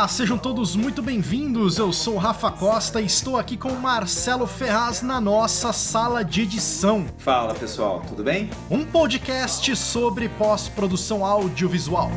Olá, sejam todos muito bem-vindos. Eu sou o Rafa Costa e estou aqui com o Marcelo Ferraz na nossa sala de edição. Fala pessoal, tudo bem? Um podcast sobre pós-produção audiovisual.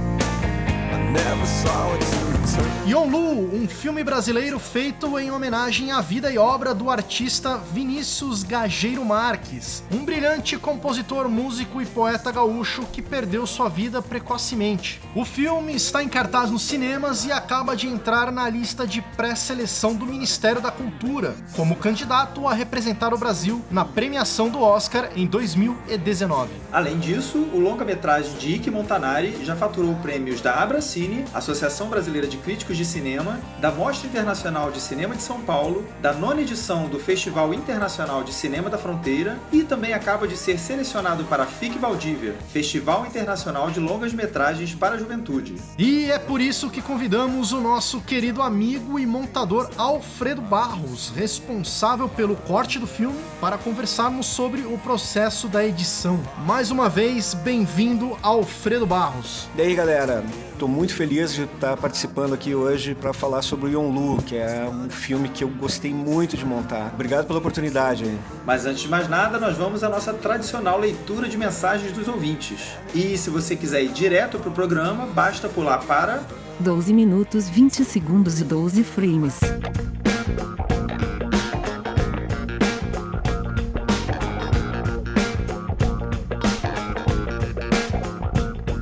Yonlu, um filme brasileiro feito em homenagem à vida e obra do artista Vinícius Gageiro Marques, um brilhante compositor, músico e poeta gaúcho que perdeu sua vida precocemente. O filme está em cartaz nos cinemas e acaba de entrar na lista de pré-seleção do Ministério da Cultura, como candidato a representar o Brasil na premiação do Oscar em 2019. Além disso, o longa-metragem de Ike Montanari já faturou prêmios da Abracine, Associação Brasileira de Críticos de Cinema, da Mostra Internacional de Cinema de São Paulo, da 9ª edição do Festival Internacional de Cinema da Fronteira e também acaba de ser selecionado para a FIC Valdívia, Festival Internacional de Longas Metragens para a Juventude. E é por isso que convidamos o nosso querido amigo e montador Alfredo Barros, responsável pelo corte do filme, para conversarmos sobre o processo da edição. Mais uma vez, bem-vindo, Alfredo Barros. E aí, galera? Estou muito feliz de estar participando aqui hoje para falar sobre o Yonlu, que é um filme que eu gostei muito de montar. Obrigado pela oportunidade. Mas antes de mais nada, nós vamos à nossa tradicional leitura de mensagens dos ouvintes. E se você quiser ir direto para o programa, basta pular para 12 minutos, 20 segundos e 12 frames.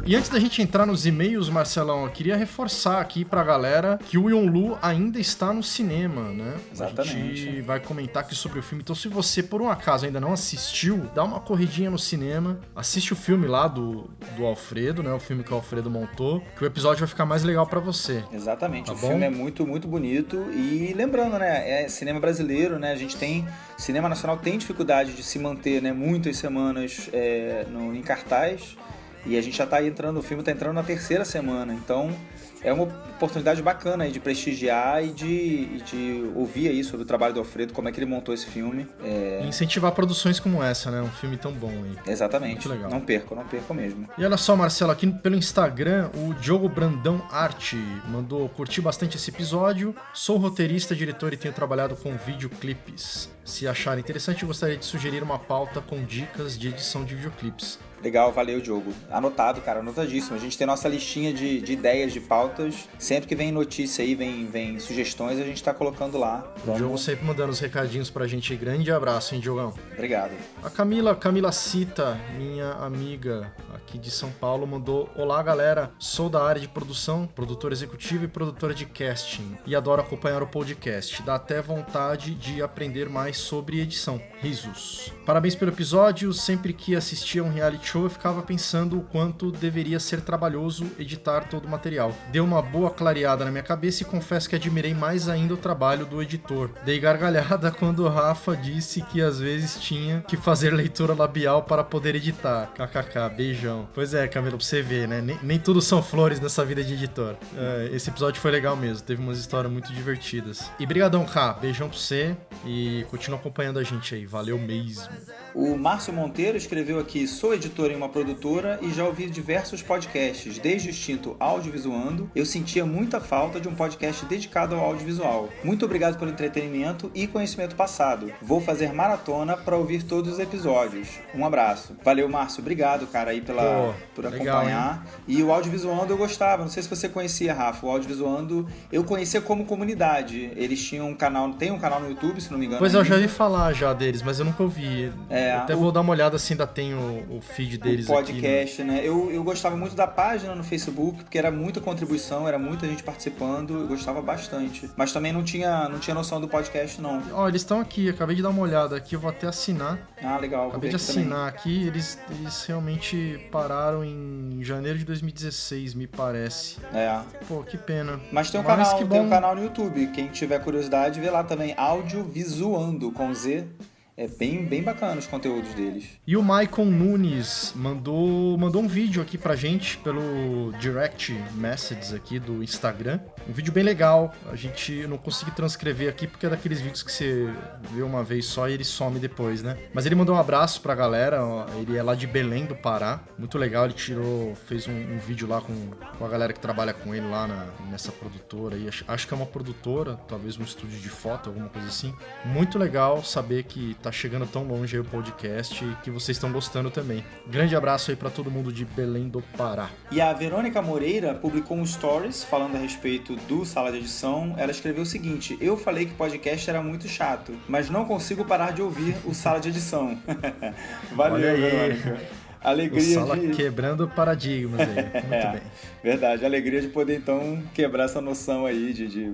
E antes da gente entrar nos e-mails, Marcelão, eu queria reforçar aqui pra galera que o Yonlu ainda está no cinema, né? Exatamente. A gente vai comentar aqui sobre o filme. Então, se você, por um acaso, ainda não assistiu, dá uma corridinha no cinema, assiste o filme lá do Alfredo, né? O filme que o Alfredo montou, que o episódio vai ficar mais legal pra você. Exatamente, tá o bom? filme é muito, muito bonito e lembrando, né, é cinema brasileiro, né, a gente tem, cinema nacional tem dificuldade de se manter, né, muitas semanas em cartaz e a gente já tá entrando, o filme tá entrando na 3ª semana, então é uma oportunidade bacana aí de prestigiar e de ouvir aí sobre o trabalho do Alfredo, como é que ele montou esse filme. E incentivar produções como essa, né? Um filme tão bom aí. Exatamente. Muito legal. Não percam mesmo. E olha só, Marcelo, aqui pelo Instagram, o Diogo Brandão Arte mandou curtir bastante esse episódio. Sou roteirista, diretor e tenho trabalhado com videoclipes. Se acharem interessante, eu gostaria de sugerir uma pauta com dicas de edição de videoclipes. Legal, valeu, Diogo. Anotado, cara, anotadíssimo. A gente tem nossa listinha de ideias, de pautas. Sempre que vem notícia aí, vem sugestões, a gente tá colocando lá. O Diogo sempre mandando os recadinhos pra gente. Grande abraço, hein, Diogão? Obrigado. A Camila Cita, minha amiga aqui de São Paulo, mandou: olá, galera. Sou da área de produção, produtora executiva e produtora de casting. E adoro acompanhar o podcast. Dá até vontade de aprender mais sobre edição. Risos. Parabéns pelo episódio. Sempre que assistia um reality show, eu ficava pensando o quanto deveria ser trabalhoso editar todo o material. Deu uma boa clareada na minha cabeça e confesso que admirei mais ainda o trabalho do editor. Dei gargalhada quando o Rafa disse que às vezes tinha que fazer leitura labial para poder editar. KKK, beijão. Pois é, Camila, pra você ver, né? Nem tudo são flores nessa vida de editor. Esse episódio foi legal mesmo, teve umas histórias muito divertidas. E brigadão, K, beijão pra você e continua acompanhando a gente aí, valeu mesmo. O Márcio Monteiro escreveu aqui: sou editor em uma produtora e já ouvi diversos podcasts, desde o extinto Audiovisuando. Eu sentia muita falta de um podcast dedicado ao audiovisual. Muito obrigado pelo entretenimento e conhecimento passado. Vou fazer maratona para ouvir todos os episódios. Um abraço. Valeu, Márcio. Obrigado, cara, aí por legal, acompanhar. Hein? E o Audiovisuando eu gostava. Não sei se você conhecia, Rafa. O Audiovisuando eu conhecia como comunidade. Eles tinham um canal, tem um canal no YouTube, se não me engano. Pois eu já ouvi falar já deles, mas eu nunca ouvi. Até vou dar uma olhada se ainda tem o feed deles o podcast, aqui, né? Eu gostava muito da página no Facebook, porque era muita contribuição, era muita gente participando, eu gostava bastante. Mas também não tinha noção do podcast, não. Ó, eles estão aqui, acabei de dar uma olhada aqui, eu vou até assinar. Ah, legal. Acabei de assinar aqui, eles realmente pararam em janeiro de 2016, me parece. Pô, que pena. Mas tem um canal no YouTube, quem tiver curiosidade, vê lá também, Audiovisuando, com Z. É bem bacana os conteúdos deles. E o Maicon Nunes mandou um vídeo aqui pra gente pelo direct messages aqui do Instagram. Um vídeo bem legal. A gente não consegui transcrever aqui porque é daqueles vídeos que você vê uma vez só e ele some depois, né? Mas ele mandou um abraço pra galera. Ele é lá de Belém do Pará. Muito legal. Ele fez um vídeo lá com a galera que trabalha com ele lá nessa produtora. E acho que é uma produtora, talvez um estúdio de foto, alguma coisa assim. Muito legal saber que tá chegando tão longe aí o podcast e que vocês estão gostando também. Grande abraço aí pra todo mundo de Belém do Pará. E a Verônica Moreira publicou um stories falando a respeito do Sala de Edição. Ela escreveu o seguinte: eu falei que podcast era muito chato, mas não consigo parar de ouvir o Sala de Edição. Valeu, Verônica. Alegria o Sala quebrando paradigmas aí. Muito bem. Verdade, alegria de poder então quebrar essa noção aí de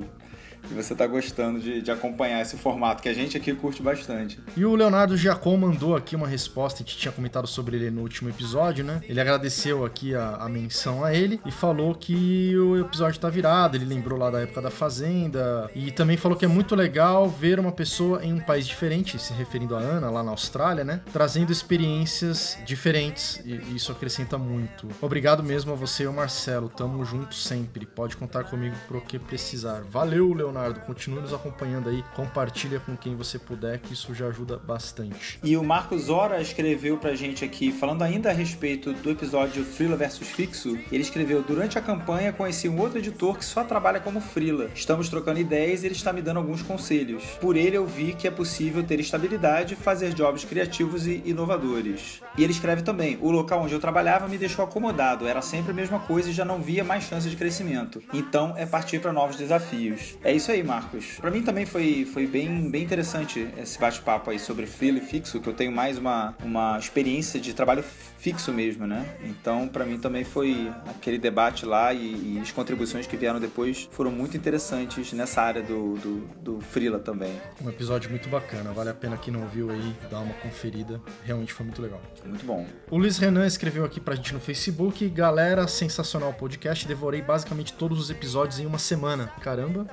você tá gostando de acompanhar esse formato, que a gente aqui curte bastante. E o Leonardo Giacom mandou aqui uma resposta, a gente tinha comentado sobre ele no último episódio, né? Ele agradeceu aqui a menção a ele e falou que o episódio tá virado, ele lembrou lá da época da Fazenda, e também falou que é muito legal ver uma pessoa em um país diferente, se referindo a Ana, lá na Austrália, né? Trazendo experiências diferentes, e isso acrescenta muito. Obrigado mesmo a você e ao Marcelo, tamo junto sempre, pode contar comigo pro que precisar. Valeu, Leonardo, continue nos acompanhando aí, compartilha com quem você puder, que isso já ajuda bastante. E o Marcos Ora escreveu pra gente aqui, falando ainda a respeito do episódio Freela versus Fixo, ele escreveu: durante a campanha conheci um outro editor que só trabalha como freela. Estamos trocando ideias e ele está me dando alguns conselhos. Por ele eu vi que é possível ter estabilidade e fazer jobs criativos e inovadores. E ele escreve também: o local onde eu trabalhava me deixou acomodado, era sempre a mesma coisa e já não via mais chance de crescimento. Então é partir para novos desafios. É isso aí, Marcos. Pra mim também foi bem interessante esse bate-papo aí sobre freela e fixo, que eu tenho mais uma experiência de trabalho fixo mesmo, né? Então, pra mim também foi aquele debate lá e as contribuições que vieram depois foram muito interessantes nessa área do freela também. Um episódio muito bacana, vale a pena quem não viu aí dar uma conferida, realmente foi muito legal. Muito bom. O Luiz Renan escreveu aqui pra gente no Facebook: galera, sensacional podcast, devorei basicamente todos os episódios em uma semana. Caramba!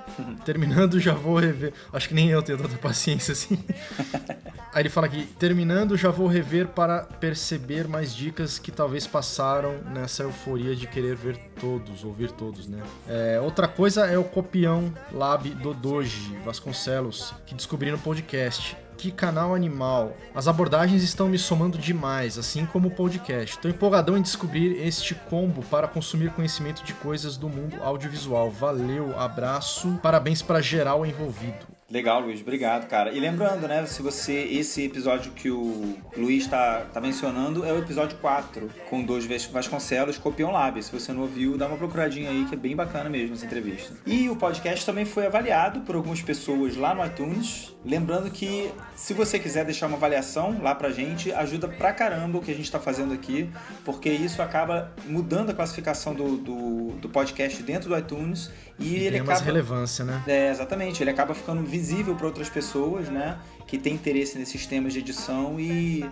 Terminando, já vou rever. Acho que nem eu tenho tanta paciência assim. Aí ele fala aqui: terminando, já vou rever para perceber mais dicas que talvez passaram nessa euforia de querer ouvir todos, né? Outra coisa é o Copião Lab do Doji Vasconcelos, que descobri no podcast. Que canal animal. As abordagens estão me somando demais, assim como o podcast. Tô empolgadão em descobrir este combo para consumir conhecimento de coisas do mundo audiovisual. Valeu, abraço, parabéns para geral envolvido. Legal, Luiz, obrigado, cara. E lembrando, né, esse episódio que o Luiz tá mencionando é o episódio 4, com Doji Vasconcelos, Copião Lab. Se você não ouviu, dá uma procuradinha aí, que é bem bacana mesmo essa entrevista. E o podcast também foi avaliado por algumas pessoas lá no iTunes. Lembrando que, se você quiser deixar uma avaliação lá pra gente, ajuda pra caramba o que a gente tá fazendo aqui, porque isso acaba mudando a classificação do podcast dentro do iTunes e ele tem acaba... mais relevância, né? Exatamente. Ele acaba ficando visível para outras pessoas, né, que tem interesse nesses temas de edição e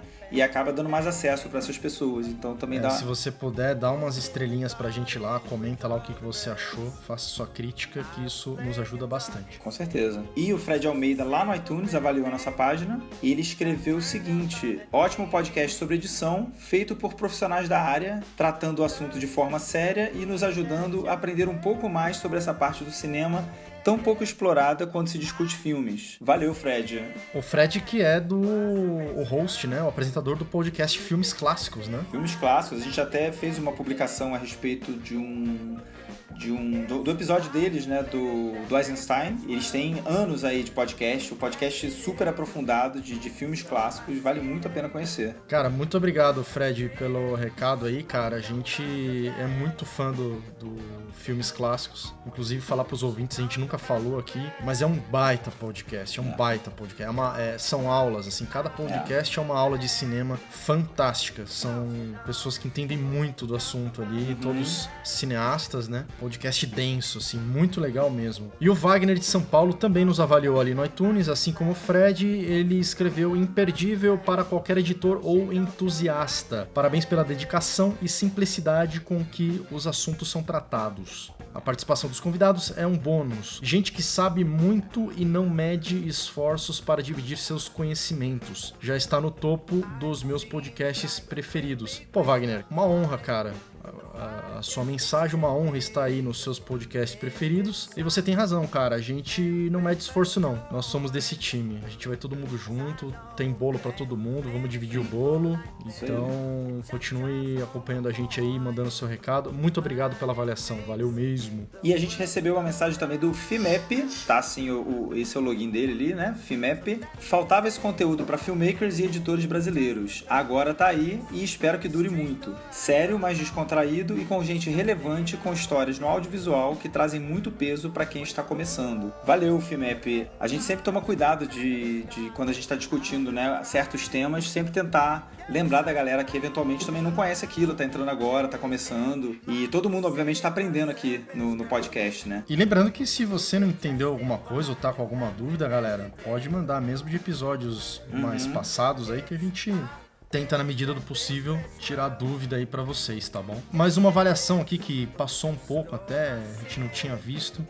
acaba dando mais acesso para essas pessoas. Então também dá... Se você puder, dá umas estrelinhas pra gente lá, comenta lá o que você achou, faça sua crítica, que isso nos ajuda bastante. Com certeza. E o Fred Almeida lá no iTunes avaliou a nossa página e ele escreveu o seguinte: ótimo podcast sobre edição, feito por profissionais da área, tratando o assunto de forma séria e nos ajudando a aprender um pouco mais sobre essa parte do cinema tão pouco explorada quando se discute filmes. Valeu, Fred. O Fred, que é o host, né? O apresentador do podcast Filmes Clássicos, né? Filmes Clássicos. A gente até fez uma publicação a respeito do episódio deles, né, do Eisenstein. Eles têm anos aí de podcast, um podcast super aprofundado de filmes clássicos, vale muito a pena conhecer. Cara, muito obrigado, Fred, pelo recado aí, cara. A gente é muito fã do Filmes Clássicos. Inclusive, falar pros ouvintes, a gente nunca falou aqui, mas é um baita podcast, baita podcast. São aulas, assim, cada podcast é uma aula de cinema fantástica. São pessoas que entendem muito do assunto ali, todos cineastas, né? Podcast denso, assim, muito legal mesmo. E o Wagner de São Paulo também nos avaliou ali no iTunes, assim como o Fred. Ele escreveu: imperdível para qualquer editor ou entusiasta. Parabéns pela dedicação e simplicidade com que os assuntos são tratados. A participação dos convidados é um bônus. Gente que sabe muito e não mede esforços para dividir seus conhecimentos. Já está no topo dos meus podcasts preferidos. Pô, Wagner, uma honra, cara. A sua mensagem, uma honra estar aí nos seus podcasts preferidos. E você tem razão, cara. A gente não mede esforço, não. Nós somos desse time. A gente vai todo mundo junto. Tem bolo pra todo mundo. Vamos dividir o bolo. Então, continue acompanhando a gente aí, mandando seu recado. Muito obrigado pela avaliação. Valeu mesmo. E a gente recebeu uma mensagem também do Fimep. Tá assim, esse é o login dele ali, né? Fimep. Faltava esse conteúdo pra filmmakers e editores brasileiros. Agora tá aí e espero que dure muito. Sério, mas descontraído e com gente relevante com histórias no audiovisual que trazem muito peso para quem está começando. Valeu, Fimep. A gente sempre toma cuidado de quando a gente está discutindo, né, certos temas, sempre tentar lembrar da galera que eventualmente também não conhece aquilo, tá entrando agora, tá começando. E todo mundo, obviamente, está aprendendo aqui no podcast, né? E lembrando que se você não entendeu alguma coisa ou tá com alguma dúvida, galera, pode mandar mesmo de episódios mais passados aí que a gente tenta, na medida do possível, tirar a dúvida aí pra vocês, tá bom? Mais uma avaliação aqui que passou um pouco até, a gente não tinha visto,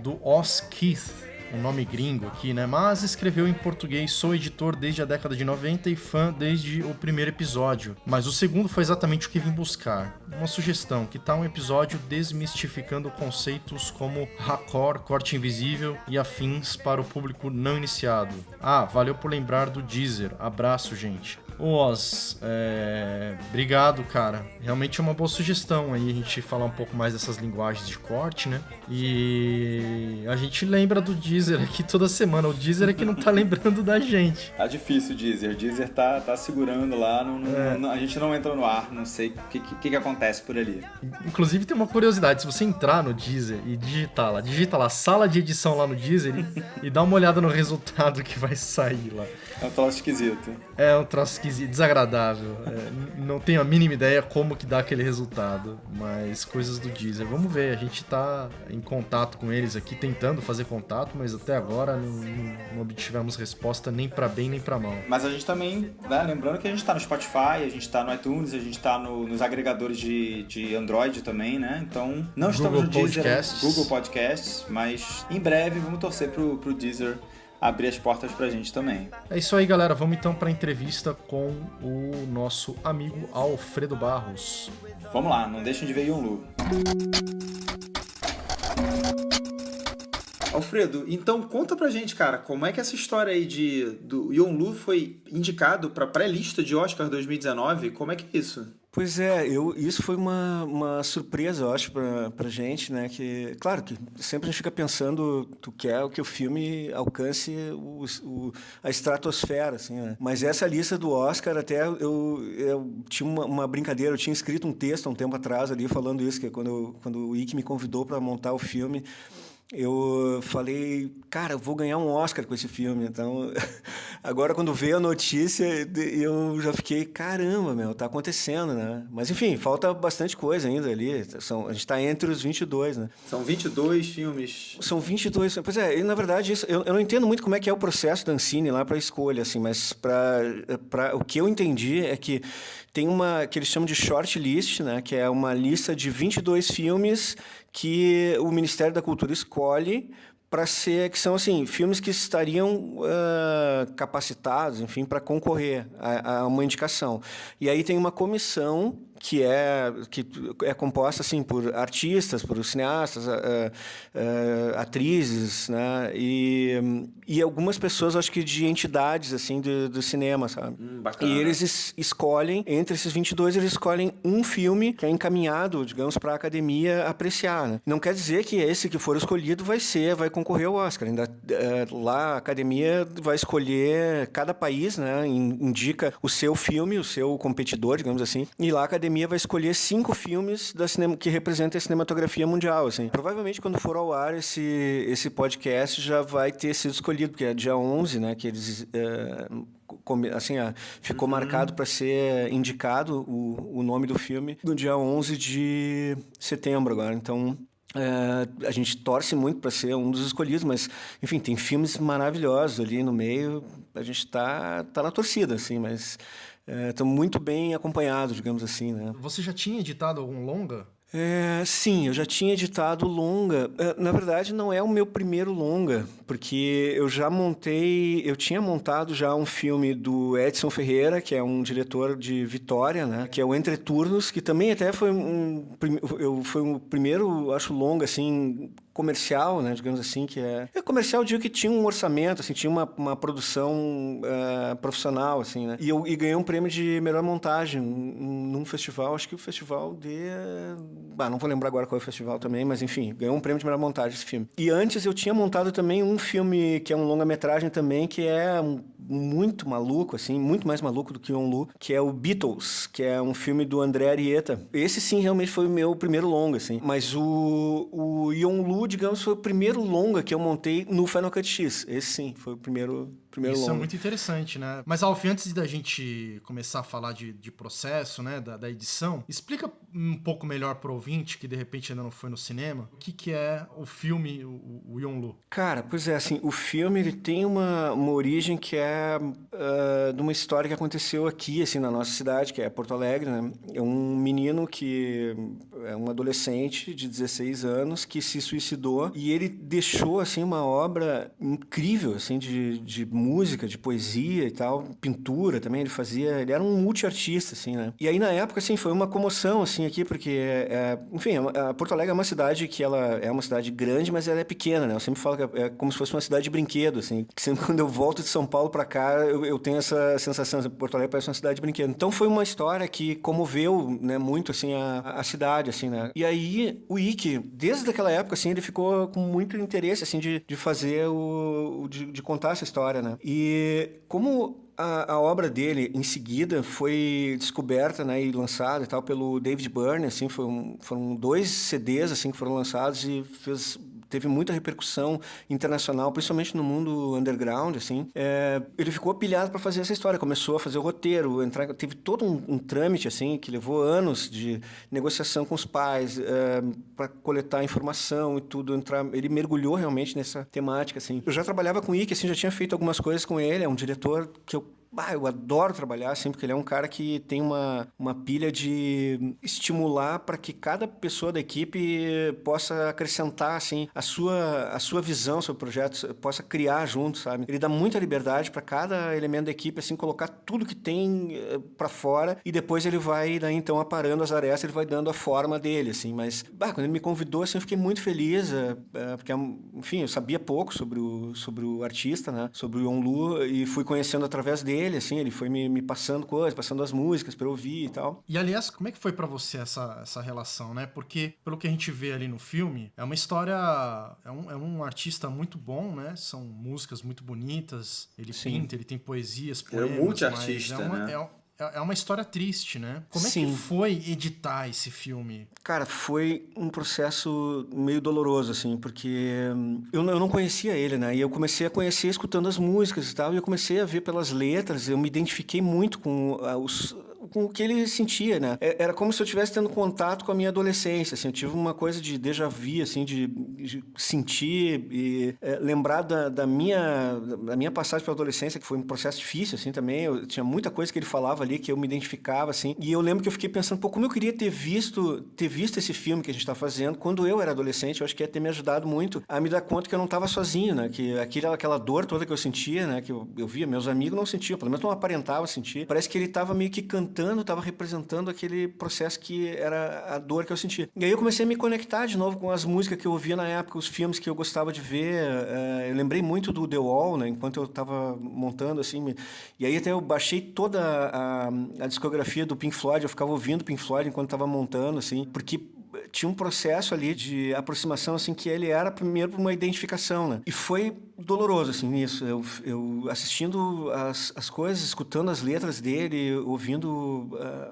do Oz Keith, um nome gringo aqui, né? Mas escreveu em português: sou editor desde a década de 90 e fã desde o primeiro episódio. Mas o segundo foi exatamente o que vim buscar. Uma sugestão, que tal um episódio desmistificando conceitos como raccord, corte invisível e afins para o público não iniciado. Ah, valeu por lembrar do Deezer. Abraço, gente. Oz, obrigado, cara. Realmente é uma boa sugestão aí a gente falar um pouco mais dessas linguagens de corte, né? E a gente lembra do Deezer aqui toda semana. O Deezer é que não tá lembrando da gente. Tá difícil o Deezer. O Deezer tá segurando lá. A gente não entra no ar. Não sei o que acontece por ali. Inclusive tem uma curiosidade. Se você entrar no Deezer e digita lá sala de edição lá no Deezer e dá uma olhada no resultado que vai sair lá. É um troço esquisito. É um troço esquisito, desagradável. Não tenho a mínima ideia como que dá aquele resultado, mas coisas do Deezer. Vamos ver, a gente tá em contato com eles aqui, tentando fazer contato, mas até agora não obtivemos resposta nem pra bem nem pra mal. Mas a gente também, né, lembrando que a gente tá no Spotify, a gente tá no iTunes, a gente tá nos agregadores de Android também, né? Então, não estamos no Deezer, Google Podcasts, mas em breve vamos torcer pro Deezer abrir as portas pra gente também. É isso aí, galera. Vamos então pra entrevista com o nosso amigo Alfredo Barros. Vamos lá, não deixem de ver Yonlu. Alfredo, então conta pra gente, cara, como é que essa história aí do Yonlu foi indicado pra pré-lista de Oscar 2019? Como é que é isso? Pois é, isso foi uma surpresa, eu acho, pra gente, né? Que, claro que sempre a gente fica pensando, tu quer que o filme alcance a estratosfera, assim, né? Mas essa lista do Oscar, até eu tinha uma brincadeira, eu tinha escrito um texto há um tempo atrás ali falando isso, que quando o Ike me convidou para montar o filme, eu falei, cara, eu vou ganhar um Oscar com esse filme. Então, agora quando veio a notícia, eu já fiquei, caramba, tá acontecendo, né? Mas enfim, falta bastante coisa ainda ali. A gente está entre os 22, né? São 22 filmes. São 22. Pois é, e na verdade, eu não entendo muito como é que é o processo da Ancine lá para a escolha, assim, mas o que eu entendi é que tem que eles chamam de short list, né? Que é uma lista de 22 filmes que o Ministério da Cultura escolhe que são assim filmes que estariam capacitados, enfim, para concorrer a uma indicação. E aí tem uma comissão que é composta assim por artistas, por cineastas, atrizes, né, e algumas pessoas, acho que de entidades assim do cinema, sabe? Bacana. E eles escolhem, entre esses 22, eles escolhem um filme que é encaminhado, digamos, para a academia apreciar, né? Não quer dizer que esse que for escolhido vai concorrer ao Oscar. Ainda lá a academia vai escolher, cada país, né, indica o seu filme, o seu competidor, digamos assim, e lá a academia vai escolher 5 filmes que representam a cinematografia mundial, assim. Provavelmente quando for ao ar esse podcast já vai ter sido escolhido, porque é dia 11, né, que eles assim, ficou marcado para ser indicado o nome do filme no dia 11 de setembro agora. Então, a gente torce muito para ser um dos escolhidos, mas, enfim, tem filmes maravilhosos ali no meio. A gente tá na torcida, assim, mas estamos muito bem acompanhados, digamos assim, né? Você já tinha editado algum longa? Sim, eu já tinha editado longa. Na verdade, não é o meu primeiro longa, porque eu tinha montado já um filme do Edson Ferreira, que é um diretor de Vitória, né? Que é o Entre Turnos, que também até foi foi o primeiro, acho, longa, assim, comercial, né, digamos assim, que é comercial, digo que tinha um orçamento, assim, tinha uma produção profissional, assim, né, e ganhei um prêmio de melhor montagem num festival, acho que o festival não vou lembrar agora qual é o festival também, mas enfim, ganhou um prêmio de melhor montagem esse filme. E antes eu tinha montado também um filme que é um longa-metragem também, que é muito maluco, assim, muito mais maluco do que Yonlu, que é o Beatles, que é um filme do André Arieta. Esse sim realmente foi o meu primeiro longa, assim, mas o Yonlu, digamos, foi o primeiro longa que eu montei no Final Cut X. Esse sim, foi o primeiro Isso longa. é muito interessante, né? Mas, Alf, antes da gente começar a falar de processo, né, da edição, explica um pouco melhor pro ouvinte, que de repente ainda não foi no cinema, o que é o filme, o Yonlu. Cara, pois é, assim, o filme ele tem uma origem que é de uma história que aconteceu aqui, assim, na nossa cidade, que é Porto Alegre, né? É um menino que é um adolescente de 16 anos que se suicidou e ele deixou, assim, uma obra incrível, assim, de música, de poesia e tal, pintura também, ele era um multiartista, assim, né? E aí, na época, assim, foi uma comoção, assim, aqui, porque, enfim, Porto Alegre é uma cidade que ela é uma cidade grande, mas ela é pequena, né? Eu sempre falo que é como se fosse uma cidade de brinquedo, assim, que sempre quando eu volto de São Paulo pra cá, eu tenho essa sensação, assim, Porto Alegre parece uma cidade de brinquedo. Então, foi uma história que comoveu, né, muito, assim, a cidade, assim, né? E aí, o Ike, desde aquela época, assim, ele ficou com muito interesse, assim, de fazer de contar essa história, né? E como a obra dele, em seguida, foi descoberta, né, e lançada e tal pelo David Byrne, assim, foram 2 CDs, assim, que foram lançados e teve muita repercussão internacional, principalmente no mundo underground, assim. Ele ficou pilhado para fazer essa história, começou a fazer o roteiro, teve todo um trâmite, assim, que levou anos de negociação com os pais, para coletar informação e tudo, ele mergulhou realmente nessa temática, assim. Eu já trabalhava com o Ike, assim, já tinha feito algumas coisas com ele, é um diretor que eu adoro trabalhar, assim, porque ele é um cara que tem uma pilha de estimular para que cada pessoa da equipe possa acrescentar, assim, a sua visão sobre o projeto, possa criar junto, sabe? Ele dá muita liberdade para cada elemento da equipe, assim, colocar tudo que tem para fora e depois ele vai, daí, então, aparando as arestas, ele vai dando a forma dele, assim, mas, quando ele me convidou, assim, eu fiquei muito feliz, porque, enfim, eu sabia pouco sobre o artista, né? Sobre o Yonlu e fui conhecendo através dele, assim, ele foi me passando coisas, passando as músicas pra eu ouvir e tal. E, aliás, como é que foi pra você essa relação, né? Porque, pelo que a gente vê ali no filme, é uma história... É um artista muito bom, né? São músicas muito bonitas, ele pinta, ele tem poesias, poemas, é um multiartista, né? É uma história triste, né? Como é que foi editar esse filme? Cara, foi um processo meio doloroso, assim, porque eu não conhecia ele, né? E eu comecei a conhecer escutando as músicas e tal, e eu comecei a ver pelas letras, eu me identifiquei muito com o que ele sentia, né? Era como se eu estivesse tendo contato com a minha adolescência, assim, eu tive uma coisa de déjà vu, assim, de sentir e lembrar da minha passagem pela adolescência, que foi um processo difícil, assim, também, eu tinha muita coisa que ele falava ali, que eu me identificava, assim, e eu lembro que eu fiquei pensando, como eu queria ter visto esse filme que a gente tá fazendo quando eu era adolescente, eu acho que ia ter me ajudado muito a me dar conta que eu não tava sozinho, né? Que aquela dor toda que eu sentia, né? Que eu via, meus amigos não sentiam, pelo menos não aparentavam sentir. Parece que ele tava meio que cantando, tava representando aquele processo que era a dor que eu sentia. E aí eu comecei a me conectar de novo com as músicas que eu ouvia na época, os filmes que eu gostava de ver. Eu lembrei muito do The Wall, né? Enquanto eu tava montando, assim. E aí até eu baixei toda a discografia do Pink Floyd, eu ficava ouvindo Pink Floyd enquanto tava montando, assim, porque tinha um processo ali de aproximação, assim, que ele era primeiro uma identificação, né? E foi doloroso, assim, isso. Eu assistindo as coisas, escutando as letras dele, ouvindo,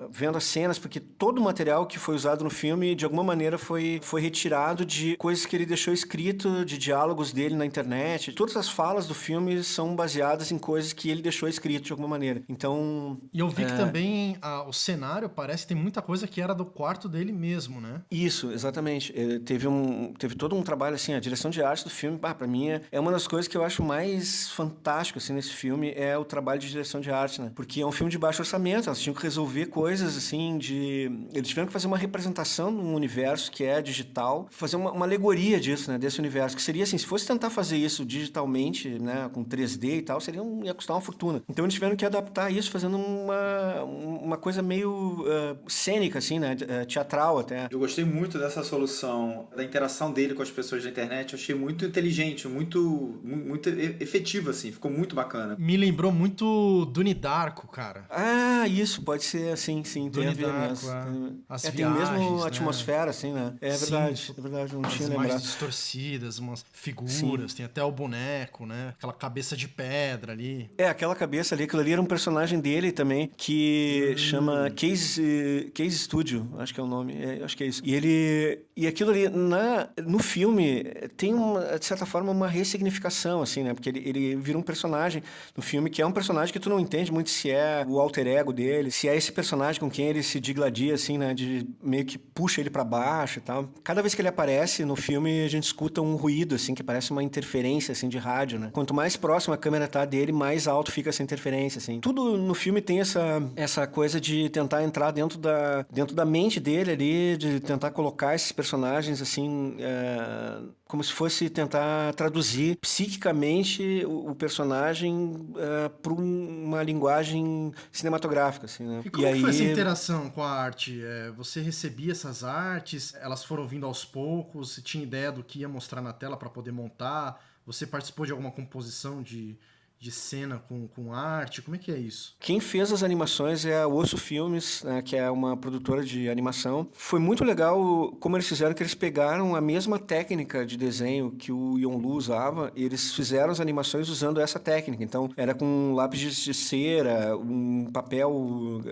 vendo as cenas, porque todo o material que foi usado no filme, de alguma maneira, foi retirado de coisas que ele deixou escrito, de diálogos dele na internet. Todas as falas do filme são baseadas em coisas que ele deixou escrito de alguma maneira. Então... E eu vi que também o cenário parece que tem muita coisa que era do quarto dele mesmo, né? Isso, exatamente. Teve todo um trabalho, assim, a direção de arte do filme, pra mim, é uma das coisas coisas que eu acho mais fantástico assim, nesse filme é o trabalho de direção de arte, né? Porque é um filme de baixo orçamento, elas tinham que resolver coisas assim de... Eles tiveram que fazer uma representação num universo que é digital, fazer uma alegoria disso, né? Desse universo, que seria assim, se fosse tentar fazer isso digitalmente, né? Com 3D e tal, ia custar uma fortuna. Então eles tiveram que adaptar isso fazendo uma coisa meio cênica, assim, né? Teatral até. Eu gostei muito dessa solução, da interação dele com as pessoas da internet. Eu achei muito inteligente, muito efetiva, assim. Ficou muito bacana. Me lembrou muito Donnie Darko, cara. Ah, isso, pode ser assim, sim. Tem a ver mesmo. As tem viagens, mesmo né? atmosfera, assim, né? É verdade, não tinha lembrado. Imagens distorcidas, umas figuras, tem até o boneco, né? Aquela cabeça de pedra ali. Aquela cabeça ali, aquilo ali era um personagem dele também, que chama Case Studio, acho que é o nome, acho que é isso. E aquilo ali, no filme, tem, de certa forma, uma ressignificação, assim, né? Porque ele vira um personagem no filme que é um personagem que tu não entende muito se é o alter ego dele, se é esse personagem com quem ele se digladia, assim, né? De meio que puxa ele pra baixo e tal. Cada vez que ele aparece no filme, a gente escuta um ruído, assim, que parece uma interferência, assim, de rádio, né? Quanto mais próxima a câmera tá dele, mais alto fica essa interferência, assim. Tudo no filme tem essa coisa de tentar entrar dentro da mente dele ali, de tentar colocar esses personagens, assim, como se fosse tentar traduzir psiquicamente o personagem para uma linguagem cinematográfica, assim, né? E como que foi essa interação com a arte? Você recebia essas artes? Elas foram vindo aos poucos? Você tinha ideia do que ia mostrar na tela para poder montar? Você participou de alguma composição de cena com arte? Como é que é isso? Quem fez as animações é a Osso Filmes, né, que é uma produtora de animação. Foi muito legal como eles fizeram, que eles pegaram a mesma técnica de desenho que o Yonlu usava, e eles fizeram as animações usando essa técnica. Então, era com lápis de cera, um papel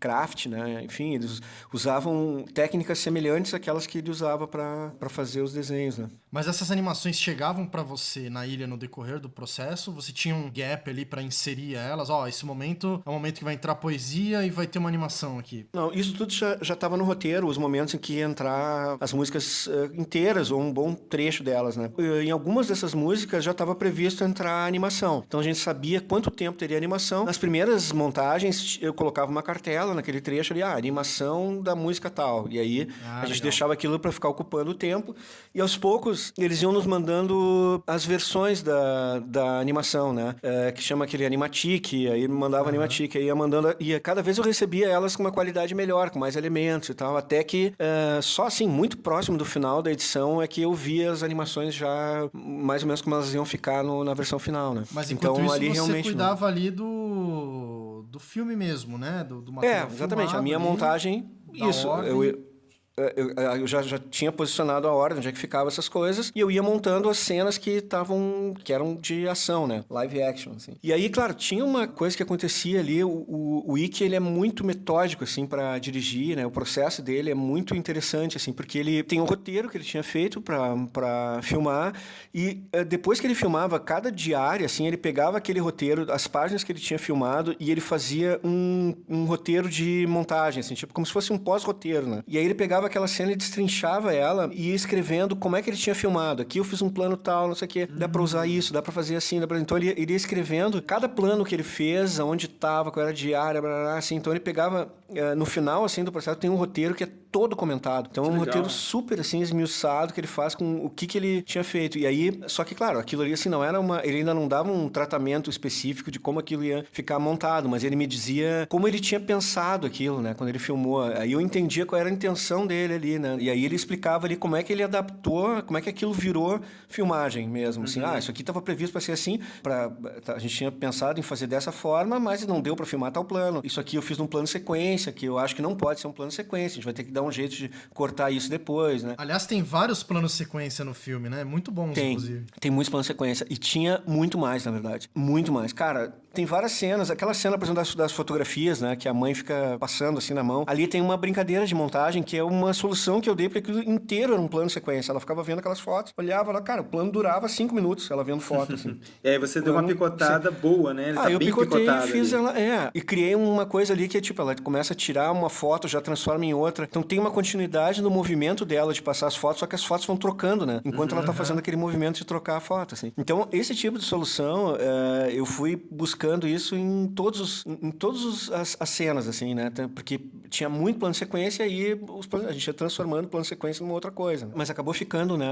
craft, né? Enfim, eles usavam técnicas semelhantes àquelas que ele usava para fazer os desenhos, né? Mas essas animações chegavam para você na ilha no decorrer do processo? Você tinha um gap ali para inserir elas? Esse momento é o momento que vai entrar poesia e vai ter uma animação aqui. Não, isso tudo já estava no roteiro, os momentos em que ia entrar as músicas inteiras, ou um bom trecho delas, né? Em algumas dessas músicas já estava previsto entrar a animação. Então a gente sabia quanto tempo teria animação. Nas primeiras montagens, eu colocava uma cartela naquele trecho ali, animação da música tal. E aí a gente deixava aquilo para ficar ocupando o tempo. E aos poucos, eles iam nos mandando as versões da animação, né? Que chama aquele Animatic, aí me mandava Animatic, aí ia mandando, e cada vez eu recebia elas com uma qualidade melhor, com mais elementos e tal, até que só assim, muito próximo do final da edição é que eu via as animações já mais ou menos como elas iam ficar na versão final, né? Mas enquanto então, isso, ali você realmente cuidava ali do filme mesmo, né? Do material exatamente, a minha ali, montagem, isso, eu já tinha posicionado a ordem onde é que ficavam essas coisas, e eu ia montando as cenas que eram de ação, né? Live action, assim. E aí, claro, tinha uma coisa que acontecia ali, o Ike, ele é muito metódico, assim, para dirigir, né? O processo dele é muito interessante, assim, porque ele tem um roteiro que ele tinha feito para filmar, e depois que ele filmava cada diária, assim, ele pegava aquele roteiro, as páginas que ele tinha filmado, e ele fazia um roteiro de montagem, assim, tipo, como se fosse um pós-roteiro, né? E aí ele pegava aquela cena e destrinchava ela e ia escrevendo como é que ele tinha filmado. Aqui eu fiz um plano tal, não sei o quê. Dá pra usar isso, dá pra fazer assim, Então ele ia escrevendo cada plano que ele fez, aonde tava, qual era a diária, blá, blá, blá, assim. Então ele pegava, no final, assim, do processo, tem um roteiro que é todo comentado. Então é um roteiro super, assim, esmiuçado, que ele faz com o que ele tinha feito. E aí, só que, claro, aquilo ali, assim, não era ele ainda não dava um tratamento específico de como aquilo ia ficar montado, mas ele me dizia como ele tinha pensado aquilo, né, quando ele filmou. Aí eu entendia qual era a intenção dele ali, né, e aí ele explicava ali como é que ele adaptou, como é que aquilo virou filmagem mesmo, assim, isso aqui estava previsto para ser assim, a gente tinha pensado em fazer dessa forma, mas não deu para filmar tal plano. Isso aqui eu fiz num plano sequência, que eu acho que não pode ser um plano sequência, a gente vai ter que dar um jeito de cortar isso depois, né. Aliás, tem vários planos sequência no filme, né, muito bons, inclusive. Tem muitos planos sequência, e tinha muito mais, na verdade, muito mais. Cara, Tem várias cenas. Aquela cena, por exemplo, das fotografias, né? Que a mãe fica passando assim na mão. Ali tem uma brincadeira de montagem que é uma solução que eu dei porque aquilo inteiro era um plano de sequência. Ela ficava vendo aquelas fotos, olhava lá, cara, o plano durava 5 minutos, ela vendo foto, assim. E aí você deu uma picotada boa, né? Ele tá eu bem picotei e fiz ali. ela... E criei uma coisa ali que é tipo, ela começa a tirar uma foto, já transforma em outra. Então tem uma continuidade no movimento dela de passar as fotos, só que as fotos vão trocando, né? Enquanto ela tá fazendo aquele movimento de trocar a foto, assim. Então, esse tipo de solução, eu fui buscando isso em todas as cenas, assim, né? Porque tinha muito plano de sequência e a gente ia transformando o plano de sequência numa outra coisa. Mas acabou ficando, né?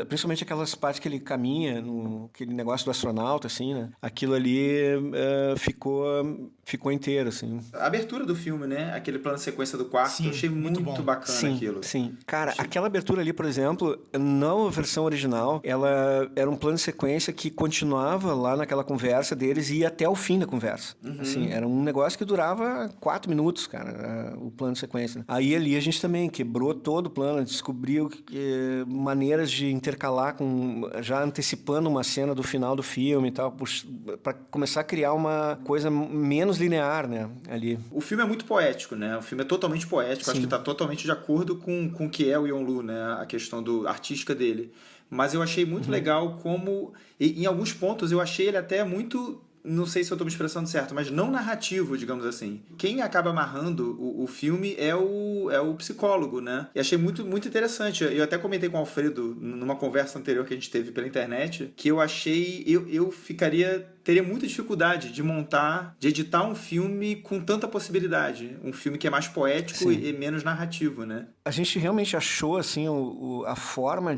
Principalmente aquelas partes que ele caminha, aquele negócio do astronauta, assim, né? Aquilo ali ficou inteiro, assim. A abertura do filme, né? Aquele plano de sequência do quarto, eu achei muito bacana aquilo. Sim. Cara, aquela abertura ali, por exemplo, na versão original, ela era um plano de sequência que continuava lá naquela conversa deles e ia até o fim da conversa. Assim, era um negócio que durava 4 minutos, cara, o plano de sequência. Né? Aí ali a gente também quebrou todo o plano, descobriu maneiras de intercalar já antecipando uma cena do final do filme e tal, para começar a criar uma coisa menos linear, né, ali. O filme é muito poético, né? O filme é totalmente poético, acho que tá totalmente de acordo com o que é o Yonlu, né? A questão artística dele. Mas eu achei muito legal como... em alguns pontos eu achei ele até muito... Não sei se eu estou me expressando certo, mas não narrativo, digamos assim. Quem acaba amarrando o filme é o psicólogo, né? E achei muito, muito interessante. Eu até comentei com o Alfredo, numa conversa anterior que a gente teve pela internet, que eu achei... Eu teria muita dificuldade de editar um filme com tanta possibilidade. Um filme que é mais poético e menos narrativo, né? A gente realmente achou, assim, a forma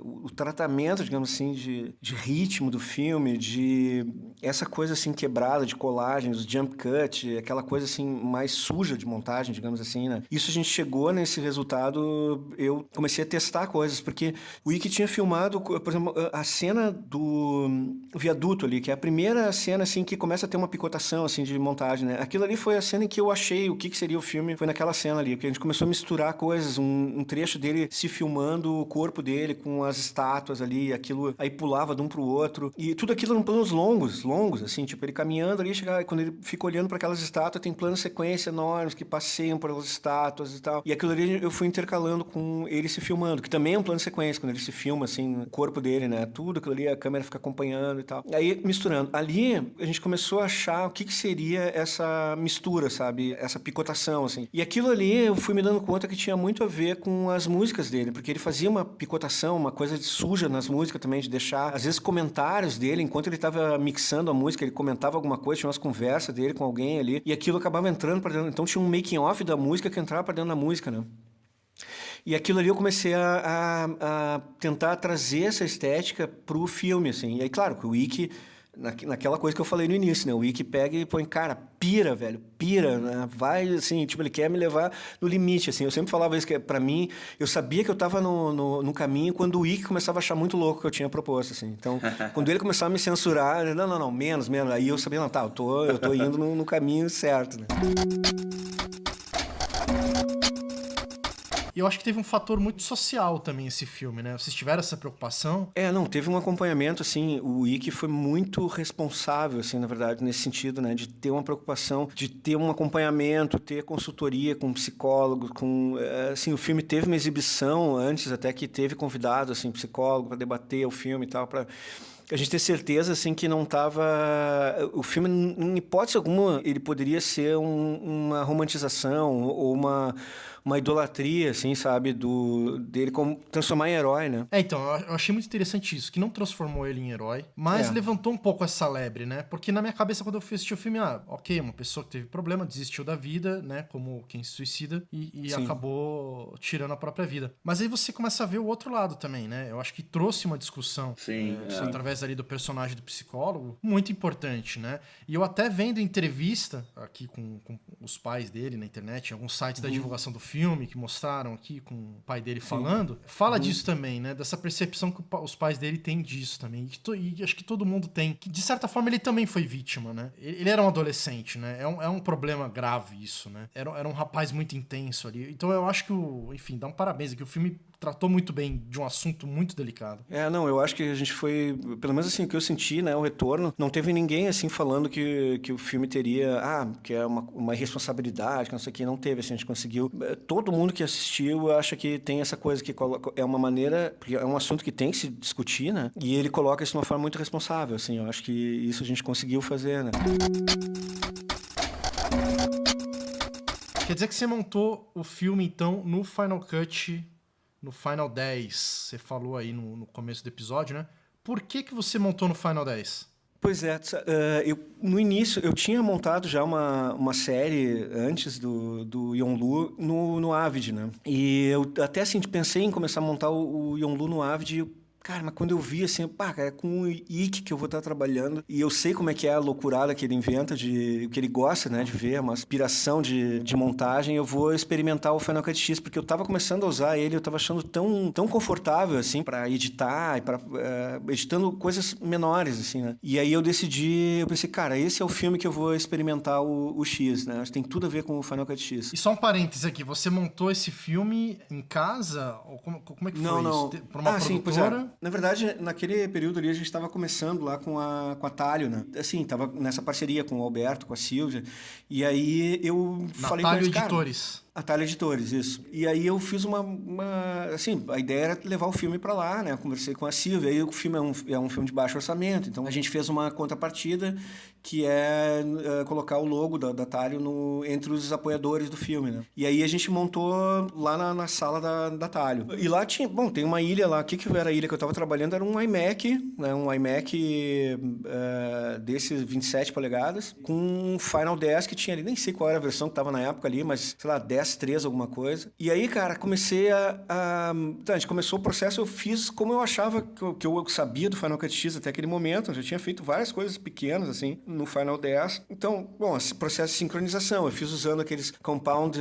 o tratamento, digamos assim, de ritmo do filme, de essa coisa, assim, quebrada de colagem, os jump cut, aquela coisa, assim, mais suja de montagem, digamos assim, né? Isso a gente chegou nesse resultado, eu comecei a testar coisas, porque o Ike tinha filmado, por exemplo, a cena do viaduto ali, que é a primeira cena, assim, que começa a ter uma picotação, assim, de montagem, né? Aquilo ali foi a cena em que eu achei o que seria o filme, foi naquela cena ali, porque a gente começou a misturar coisas, um trecho dele se filmando o corpo dele com as estátuas ali, aquilo aí pulava de um pro outro, e tudo aquilo eram planos longos, assim, tipo, ele caminhando ali, quando ele fica olhando para aquelas estátuas, tem planos sequência enormes que passeiam por aquelas estátuas e tal, e aquilo ali eu fui intercalando com ele se filmando, que também é um plano sequência, quando ele se filma, assim, o corpo dele, né? Tudo aquilo ali, a câmera fica acompanhando e tal. Aí, misturando. Ali, a gente começou a achar o que seria essa mistura, sabe? Essa picotação, assim. E aquilo ali, eu fui me dando conta que tinha muito a ver com as músicas dele, porque ele fazia uma picotação, uma coisa suja nas músicas também, de deixar, às vezes, comentários dele, enquanto ele estava mixando a música, ele comentava alguma coisa, tinha umas conversas dele com alguém ali, e aquilo acabava entrando pra dentro. Então tinha um making-off da música que entrava pra dentro da música, né? E aquilo ali eu comecei a tentar trazer essa estética pro filme, assim. E aí, claro, que o Ike... Naquela coisa que eu falei no início, né? O Ike pega e põe, cara, pira, né? Vai, assim, tipo, ele quer me levar no limite, assim. Eu sempre falava isso, que pra mim, eu sabia que eu tava no caminho quando o Ike começava a achar muito louco o que eu tinha proposto, assim. Então, quando ele começava a me censurar, não, menos. Aí eu sabia, não, tá, eu tô indo no caminho certo, né? E eu acho que teve um fator muito social também esse filme, né? Vocês tiveram essa preocupação? Teve um acompanhamento, assim, o Ike foi muito responsável, assim, na verdade, nesse sentido, né? De ter uma preocupação, de ter um acompanhamento, ter consultoria com psicólogo, assim, o filme teve uma exibição antes, até que teve convidado, assim, psicólogo para debater o filme e tal, para a gente ter certeza, assim, que não estava... O filme, em hipótese alguma, ele poderia ser uma romantização ou uma idolatria, assim, sabe, dele como transformar em herói, né? Então, eu achei muito interessante isso, que não transformou ele em herói, mas levantou um pouco essa lebre, né? Porque na minha cabeça, quando eu fui assistir o filme, ok, uma pessoa que teve problema, desistiu da vida, né? Como quem se suicida e acabou tirando a própria vida. Mas aí você começa a ver o outro lado também, né? Eu acho que trouxe uma discussão através ali do personagem do psicólogo, muito importante, né? E eu até vendo entrevista aqui com os pais dele na internet, em alguns sites da divulgação do filme, que mostraram aqui com o pai dele falando, fala disso também, né? Dessa percepção que os pais dele têm disso também. E acho que todo mundo tem. Que, de certa forma, ele também foi vítima, né? Ele era um adolescente, né? É um problema grave isso, né? Era um rapaz muito intenso ali. Então eu acho que enfim, dá um parabéns aqui. O filme tratou muito bem de um assunto muito delicado. Não, eu acho que a gente foi, pelo menos assim, o que eu senti, né, o retorno, não teve ninguém, assim, falando que o filme teria, que é uma irresponsabilidade, que não sei o que, não teve, assim, a gente conseguiu. Todo mundo que assistiu acha que tem essa coisa que é uma maneira, porque é um assunto que tem que se discutir, né, e ele coloca isso de uma forma muito responsável, assim, eu acho que isso a gente conseguiu fazer, né. Quer dizer que você montou o filme, então, no Final Cut, no Final 10. Você falou aí no começo do episódio, né? Por que você montou no Final 10? Pois é, no início eu tinha montado já uma série antes do Yonlu no Avid, né? E eu até assim pensei em começar a montar o Yonlu no Avid. Cara, mas quando eu vi assim, cara, é com o Ikki que eu vou estar trabalhando. E eu sei como é que é a loucurada que ele inventa, o que ele gosta, né, de ver, uma aspiração de montagem. Eu vou experimentar o Final Cut X, porque eu tava começando a usar ele, eu tava achando tão confortável, assim, pra editar, editando coisas menores, assim, né. E aí eu pensei, cara, esse é o filme que eu vou experimentar o X, né. Acho que tem tudo a ver com o Final Cut X. E só um parênteses aqui, você montou esse filme em casa? Ou como é que foi não. isso? Pra uma produtora? Sim, pois é. Na verdade, naquele período ali, a gente estava começando lá com a Talho, né? Assim, tava nessa parceria com o Alberto, com a Silvia. E aí eu falei com eles, Editores. A Talho Editores, isso. E aí eu fiz assim, a ideia era levar o filme para lá, né? Eu conversei com a Silvia. Aí o filme é um filme de baixo orçamento. Então a gente fez uma contrapartida que é colocar o logo da Talho entre os apoiadores do filme, né? E aí a gente montou lá na sala da Talho. E lá tem uma ilha lá. O que era a ilha que eu estava trabalhando? Era um iMac, né? Um iMac desses 27 polegadas, com um Final 10 que tinha ali, nem sei qual era a versão que estava na época ali, mas, sei lá, 10.3 alguma coisa. E aí, cara, comecei a gente começou o processo, eu fiz como eu achava que eu sabia do Final Cut X até aquele momento. Eu já tinha feito várias coisas pequenas, assim, no Final 10. Então, esse processo de sincronização, eu fiz usando aqueles compound...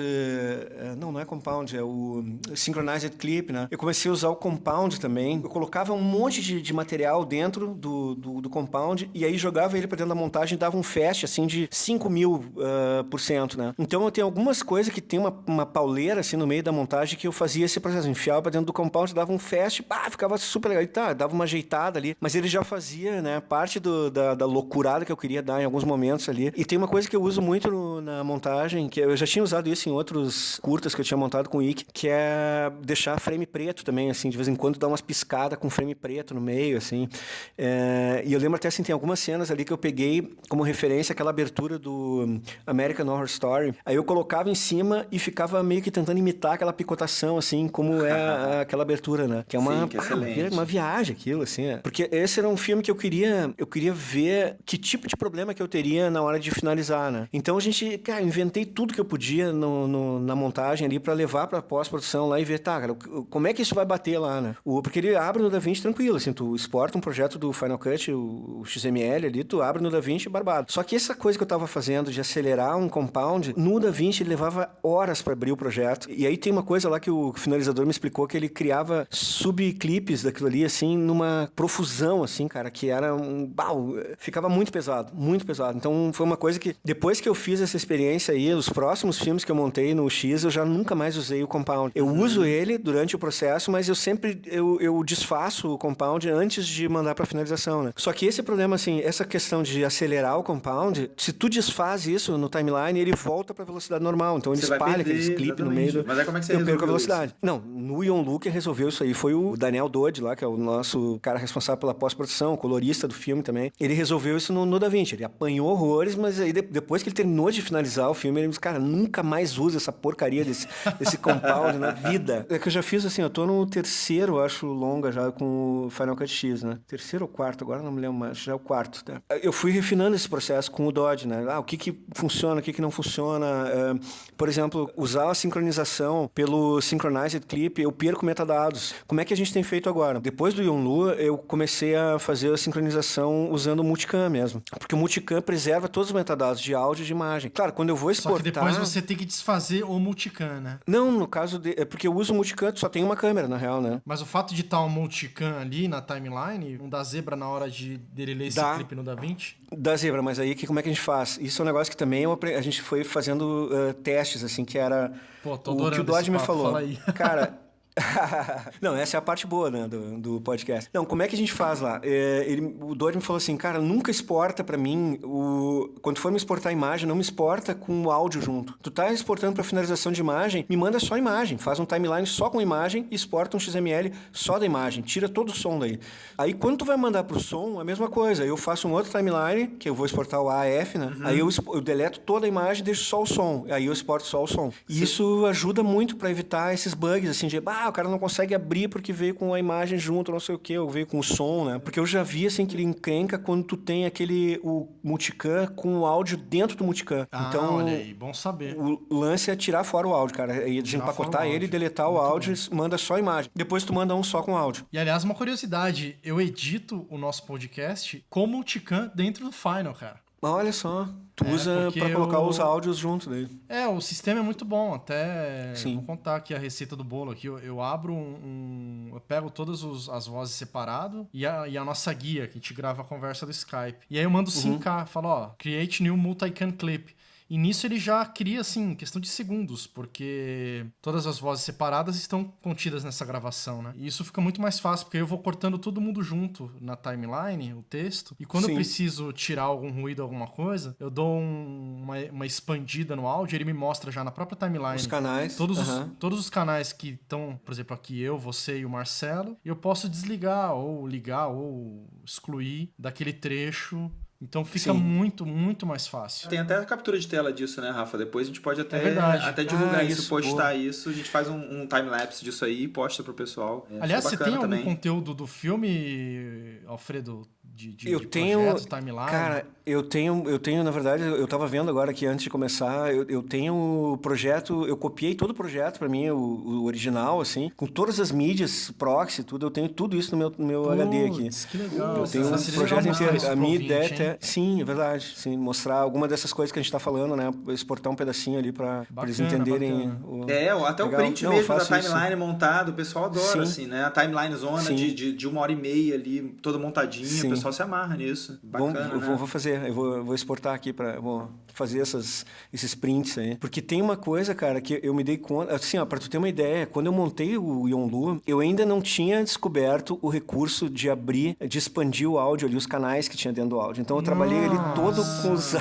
não é compound, é o synchronized clip, né? Eu comecei a usar o compound também. Eu colocava um monte de material dentro do compound e aí jogava ele para dentro da montagem e dava um fast, assim, de 5.000%, né? Então, eu tenho algumas coisas que tem uma pauleira, assim, no meio da montagem que eu fazia esse processo. Enfiava para dentro do compound, dava um fast, ficava super legal. E dava uma ajeitada ali. Mas ele já fazia, né, parte da loucurada que eu queria dar em alguns momentos ali. E tem uma coisa que eu uso muito na montagem, que eu já tinha usado isso em outros curtas que eu tinha montado com o Ikki, que é deixar frame preto também, assim, de vez em quando dar umas piscadas com frame preto no meio, assim. E eu lembro até, assim, tem algumas cenas ali que eu peguei como referência aquela abertura do American Horror Story. Aí eu colocava em cima e ficava meio que tentando imitar aquela picotação, assim, como é aquela abertura, né? Que é uma viagem aquilo, assim. Porque esse era um filme que eu queria ver que tipo de problema que eu teria na hora de finalizar, né? Então a gente, cara, inventei tudo que eu podia na montagem ali pra levar pra pós-produção lá e ver, cara, como é que isso vai bater lá, né? Porque ele abre no DaVinci tranquilo, assim, tu exporta um projeto do Final Cut, o XML ali, tu abre no DaVinci barbado. Só que essa coisa que eu tava fazendo de acelerar um compound, no DaVinci ele levava horas pra abrir o projeto. E aí tem uma coisa lá que o finalizador me explicou, que ele criava subclipes daquilo ali, assim, numa profusão, assim, cara, que era ficava muito pesado, muito pesado. Então foi uma coisa que, depois que eu fiz essa experiência aí, os próximos filmes que eu montei no X, eu já nunca mais usei o compound. Eu uso ele durante o processo, mas eu sempre, eu desfaço o compound antes de mandar pra finalização, né? Só que esse problema, assim, essa questão de acelerar o compound, se tu desfaz isso no timeline, ele volta pra velocidade normal. Então ele espalha aqueles clipes no meio Mas aí como é que você eu perco a velocidade. Isso? Não, no Yonlu quem resolveu isso aí foi o Daniel Dodd lá, que é o nosso cara responsável pela pós-produção, colorista do filme também. Ele resolveu isso no DaVinci. Ele apanhou horrores, mas aí depois que ele terminou de finalizar o filme, ele disse, cara, nunca mais usa essa porcaria desse compound na vida. É que eu já fiz assim, eu tô no terceiro, acho, longa já com o Final Cut X, né? Terceiro ou quarto, agora não me lembro mais, já é o quarto, né? Eu fui refinando esse processo com o Dodd, né? O que funciona, o que não funciona. Por exemplo, usar a sincronização pelo Synchronized Clip, eu perco metadados. Como é que a gente tem feito agora? Depois do Yonlu, eu comecei a fazer a sincronização usando o Multicam mesmo. Porque o Multicam preserva todos os metadados de áudio e de imagem. Claro, quando eu vou exportar... Só que depois você tem que desfazer o Multicam, né? Não, no caso... É porque eu uso o Multicam, só tem uma câmera, na real, né? Mas o fato de estar um Multicam ali na timeline, não dá zebra na hora dele ler esse clipe no DaVinci? Dá zebra, mas aí como é que a gente faz? Isso é um negócio que também a gente foi fazendo testes, assim, que era... Pô, tô o adorando que o Dodd me falou. Fala aí. Cara, Não, essa é a parte boa, né, do podcast. Não, como é que a gente faz lá? O Dori me falou assim, cara, nunca exporta pra mim, quando for me exportar a imagem, não me exporta com o áudio junto. Tu tá exportando pra finalização de imagem, me manda só a imagem, faz um timeline só com imagem e exporta um XML só da imagem, tira todo o som daí. Aí quando tu vai mandar pro som, a mesma coisa, eu faço um outro timeline, que eu vou exportar o AF, né? Aí eu deleto toda a imagem e deixo só o som, aí eu exporto só o som. E isso ajuda muito pra evitar esses bugs, assim, de, o cara não consegue abrir porque veio com a imagem junto, não sei o que, ou veio com o som, né? Porque eu já vi, assim, que ele encrenca quando tu tem o multicam com o áudio dentro do multicam. Então, olha aí, bom saber. O lance é tirar fora o áudio, cara. E desempacotar ele, deletar o áudio, manda só a imagem. Depois tu manda um só com áudio. E, aliás, uma curiosidade, eu edito o nosso podcast com multicam dentro do Final, cara. Olha só, tu usa pra colocar os áudios junto dele. O sistema é muito bom, até Sim. vou contar aqui a receita do bolo aqui. Eu abro eu pego todas as vozes separado e a nossa guia, que a gente grava a conversa do Skype. E aí eu mando 5K, falo, create new multicam clip. E nisso ele já cria, assim, questão de segundos, porque todas as vozes separadas estão contidas nessa gravação, né? E isso fica muito mais fácil, porque eu vou cortando todo mundo junto na timeline, o texto, e quando eu preciso tirar algum ruído, alguma coisa, eu dou uma expandida no áudio, ele me mostra já na própria timeline os canais. Todos os canais que estão, por exemplo, aqui eu, você e o Marcelo, e eu posso desligar, ou ligar, ou excluir daquele trecho. Então fica muito, muito mais fácil. Tem até a captura de tela disso, né, Rafa? Depois a gente pode até divulgar isso, postar isso. A gente faz um time-lapse disso aí e posta pro pessoal. Aliás, você tem algum conteúdo do filme, Alfredo, de projetos, timeline? Cara, eu tenho, na verdade, eu tava vendo agora aqui antes de começar, eu tenho o projeto, eu copiei todo o projeto pra mim, o original, assim, com todas as mídias, proxy, tudo, eu tenho tudo isso no meu HD aqui. Que legal. Eu tenho um projeto inteiro. A minha ideia sim, é verdade. Sim, mostrar alguma dessas coisas que a gente tá falando, né? Exportar um pedacinho ali pra eles entenderem. Até legal. O print mesmo da timeline montado, o pessoal adora, assim, né? A timeline zona de 1h30 ali, toda montadinha, o pessoal se amarra nisso. Bacana, eu vou fazer, eu vou exportar aqui vou fazer esses prints aí. Porque tem uma coisa, cara, que eu me dei conta, assim, ó, pra tu ter uma ideia, quando eu montei o Yonlu, eu ainda não tinha descoberto o recurso de expandir o áudio ali, os canais que tinha dentro do áudio. Então eu trabalhei ele todo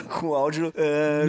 com o áudio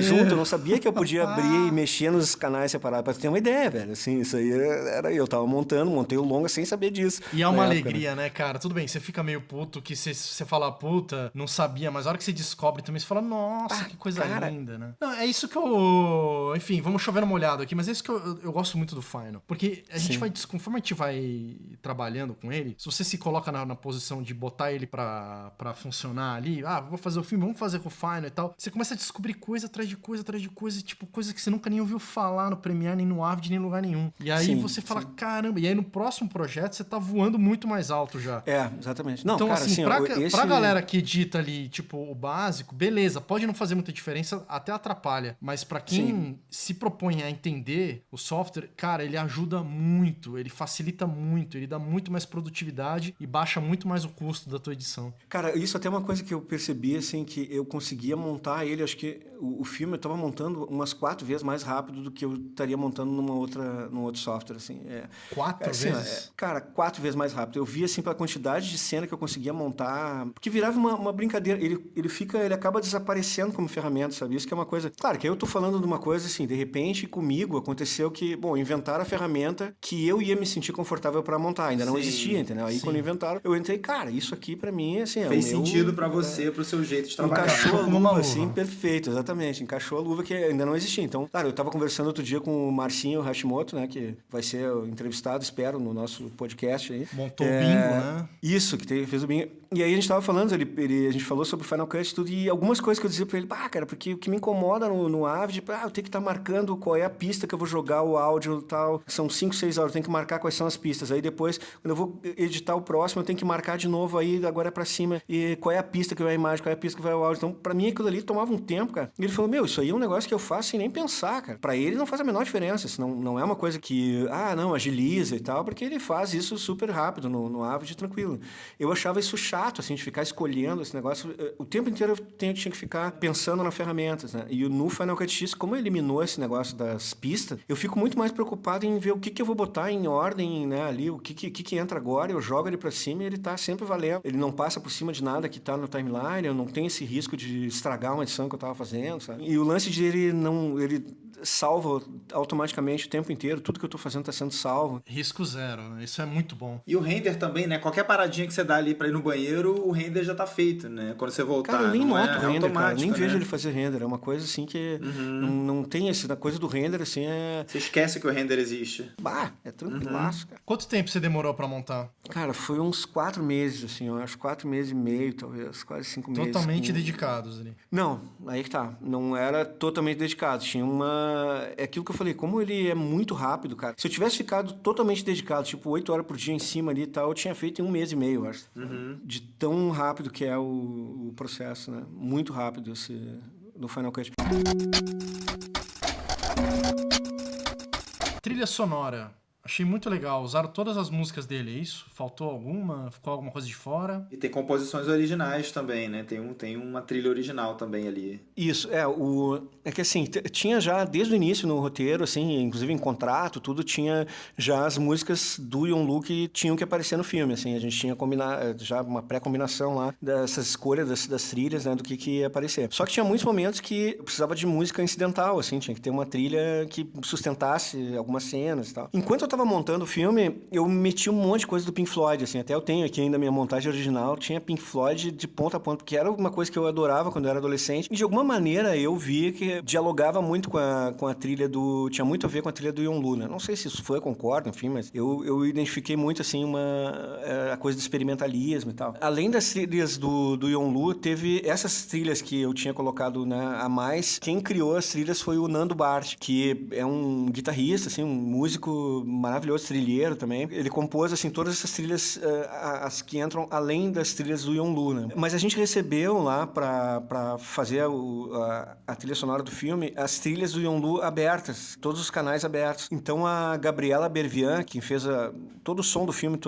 junto. Eu não sabia que eu podia abrir e mexer nos canais separados. Pra ter uma ideia, velho. Assim, isso aí era eu. Tava montei o longa sem saber disso. E é uma alegria, né, cara? Tudo bem, você fica meio puto, que você fala, puta, não sabia, mas a hora que você descobre também, você fala, nossa, que coisa linda, né? Não, é isso que eu... Enfim, vamos chover no molhado aqui, mas é isso que eu gosto muito do Final. Porque a gente vai, conforme a gente vai trabalhando com ele, se você se coloca na posição de botar ele pra funcionar ali, vou fazer o filme, vamos fazer com o Final e tal. Você começa a descobrir coisa atrás de coisa, tipo, coisa que você nunca nem ouviu falar no Premiere, nem no Avid, nem em lugar nenhum. E aí você fala, caramba, e aí no próximo projeto você tá voando muito mais alto já. Exatamente. Não, então, cara, assim, pra galera que edita ali, tipo, o básico, beleza, pode não fazer muita diferença, até atrapalha. Mas pra quem se propõe a entender o software, cara, ele ajuda muito, ele facilita muito, ele dá muito mais produtividade e baixa muito mais o custo da tua edição. Cara, isso até é uma coisa que eu percebi, assim, que eu conseguia montar ele, acho que o filme eu tava montando umas 4 vezes mais rápido do que eu estaria montando num outro software, assim. 4 vezes? Cara, 4 vezes mais rápido. Eu vi, assim, pela quantidade de cena que eu conseguia montar, porque virava uma brincadeira. Ele acaba desaparecendo como ferramenta, sabe? Isso que é uma coisa... Claro, que aí eu tô falando de uma coisa, assim, de repente, comigo aconteceu que, inventaram a ferramenta que eu ia me sentir confortável pra montar. Ainda não existia, entendeu? Aí, quando inventaram, eu entrei, cara, isso aqui pra mim, assim... Fez sentido pra você, pro seu jeito de trabalhar. Encaixou a luva, assim, perfeito, exatamente. Encaixou a luva que ainda não existia. Então, claro, eu tava conversando outro dia com o Marcinho Hashimoto, né, que vai ser entrevistado, espero, no nosso podcast aí. Montou o bingo, né? Isso, fez o bingo. E aí a gente tava falando, a gente falou sobre Final Cut e tudo, e algumas coisas que eu dizia pra ele, cara, porque o que me incomoda no Avid, eu tenho que estar marcando qual é a pista que eu vou jogar o áudio e tal. São 5, 6 horas, eu tenho que marcar quais são as pistas. Aí depois, quando eu vou editar o próximo, eu tenho que marcar de novo aí, agora é pra cima, e qual é a pista que vai a imagem, qual é a pista que vai o áudio. Então, pra mim, aquilo ali tomava um tempo, cara. E ele falou, isso aí é um negócio que eu faço sem nem pensar, cara. Pra ele não faz a menor diferença. Isso não é uma coisa que, agiliza e tal, porque ele faz isso super rápido no Avid, tranquilo. Eu achava isso chato, assim, assim, de ficar escolhendo esse negócio. O tempo inteiro eu tinha que ficar pensando nas ferramentas, né? E no Final Cut X, como eliminou esse negócio das pistas, eu fico muito mais preocupado em ver o que eu vou botar em ordem, né? Ali, o que entra agora, eu jogo ele pra cima e ele tá sempre valendo. Ele não passa por cima de nada que tá no timeline, eu não tenho esse risco de estragar uma edição que eu tava fazendo, sabe? E o lance de ele salva automaticamente o tempo inteiro, tudo que eu tô fazendo tá sendo salvo. Risco zero, né? Isso é muito bom. E o render também, né? Qualquer paradinha que você dá ali pra ir no banheiro, o render já tá feito, né? Quando você voltar, cara, eu nem noto o render, cara. Nem né? vejo ele fazer render. É uma coisa assim que não tem essa coisa do render, assim, Você esquece que o render existe. Bah, é tranquilaço, cara. Quanto tempo você demorou pra montar? Cara, foi uns 4 meses, assim, eu acho 4 meses e meio, talvez, quase 5 meses. Totalmente dedicados ali. Não, aí que tá. Não era totalmente dedicado. Tinha uma... É aquilo que eu falei, como ele é muito rápido, cara. Se eu tivesse ficado totalmente dedicado, tipo, 8 horas por dia em cima ali e tal, eu tinha feito em 1 mês e meio, eu acho. De tão rápido que é o processo, né? Muito rápido esse do Final Cut. Trilha sonora. Achei muito legal. Usaram todas as músicas dele, é isso? Faltou alguma? Ficou alguma coisa de fora? E tem composições originais também, né? Tem uma trilha original também ali. Isso, é que assim, tinha já desde o início no roteiro, assim, inclusive em contrato, tudo tinha já as músicas do Yonlu que tinham que aparecer no filme, assim, a gente tinha já uma pré-combinação lá dessas escolhas das trilhas, né, do que ia aparecer. Só que tinha muitos momentos que eu precisava de música incidental, assim, tinha que ter uma trilha que sustentasse algumas cenas e tal. Enquanto eu tava montando o filme, eu meti um monte de coisa do Pink Floyd, assim, até eu tenho aqui ainda a minha montagem original, tinha Pink Floyd de ponta a ponta, porque era uma coisa que eu adorava quando eu era adolescente, e de alguma maneira eu vi que dialogava muito com a trilha tinha muito a ver com a trilha do Yonlu, né? Não sei se isso foi, concordo, enfim, mas eu identifiquei muito, assim, a coisa do experimentalismo e tal. Além das trilhas do Yonlu, teve essas trilhas que eu tinha colocado, né, a mais, quem criou as trilhas foi o Nando Bart, que é um guitarrista, assim, um músico maravilhoso, trilheiro também. Ele compôs, assim, todas essas trilhas, as que entram além das trilhas do Yonlu, né? Mas a gente recebeu lá pra fazer a trilha sonora do filme, as trilhas do Yonlu abertas, todos os canais abertos. Então a Gabriela Bervian, que fez todo o som do filme,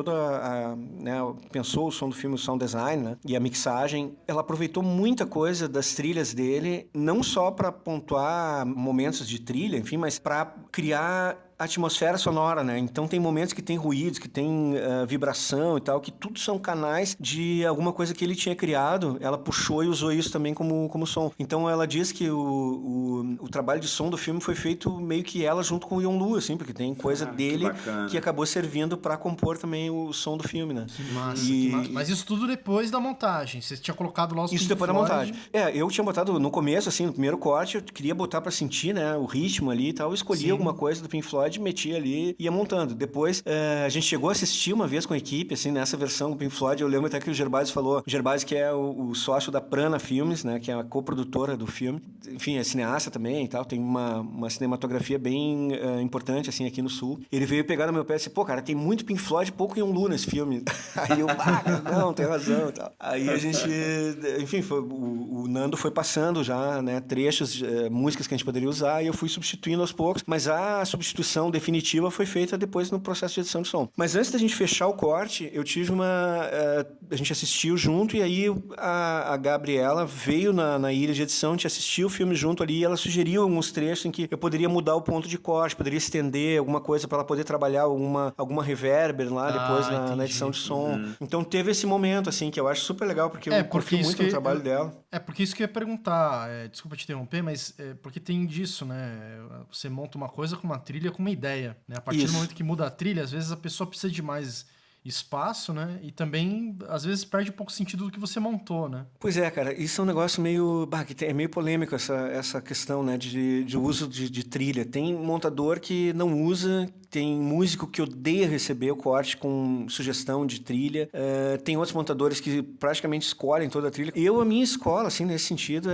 né, pensou o som do filme, o sound design, né, e a mixagem, ela aproveitou muita coisa das trilhas dele, não só para pontuar momentos de trilha, enfim, mas para criar atmosfera sonora, né? Então tem momentos que tem ruídos, que tem vibração e tal, que tudo são canais de alguma coisa que ele tinha criado, ela puxou e usou isso também como som. Então ela diz que o trabalho de som do filme foi feito meio que ela junto com o Yonlu, assim, porque tem coisa dele que acabou servindo para compor também o som do filme, né? Que massa, que massa. Mas isso tudo depois da montagem, você tinha colocado lá os Isso Pink depois Floyd. da montagem. Eu tinha botado no começo, assim, no primeiro corte, eu queria botar para sentir, né, o ritmo ali e tal, eu escolhi alguma coisa do Pink Floyd, metia ali e ia montando. Depois, a gente chegou a assistir uma vez com a equipe, assim, nessa versão do Pink Floyd, eu lembro até que o Gervásio falou, o Gervásio que é o sócio da Prana Filmes, né, que é a coprodutora do filme, enfim, é cineasta também e tal, tem uma cinematografia bem importante, assim, aqui no Sul. Ele veio pegar no meu pé e disse, pô, cara, tem muito Pink Floyd e pouco Yonlu nesse filme. Aí eu, não, tem razão e tal. Aí a gente, enfim, o Nando foi passando já, né, trechos, músicas que a gente poderia usar e eu fui substituindo aos poucos, mas a substituição definitiva foi feita depois no processo de edição de som. Mas antes da gente fechar o corte, eu tive a gente assistiu junto e aí a Gabriela veio na ilha de edição, a gente assistiu o filme junto ali e ela sugeriu alguns trechos em que eu poderia mudar o ponto de corte, poderia estender alguma coisa para ela poder trabalhar alguma reverber lá depois na edição de som. Então teve esse momento, assim, que eu acho super legal, porque eu confio muito no trabalho dela. Porque isso que eu ia perguntar, desculpa te interromper, mas porque tem disso, né? Você monta uma coisa com uma trilha, com uma ideia, né? A partir do momento que muda a trilha, às vezes a pessoa precisa de mais espaço, né? E também, às vezes, perde um pouco o sentido do que você montou, né? Pois é, cara, isso é um negócio meio... é meio polêmico essa questão, né, de uso de trilha. Tem montador que não usa, tem músico que odeia receber o corte com sugestão de trilha, tem outros montadores que praticamente escolhem toda a trilha. A minha escola, assim, nesse sentido,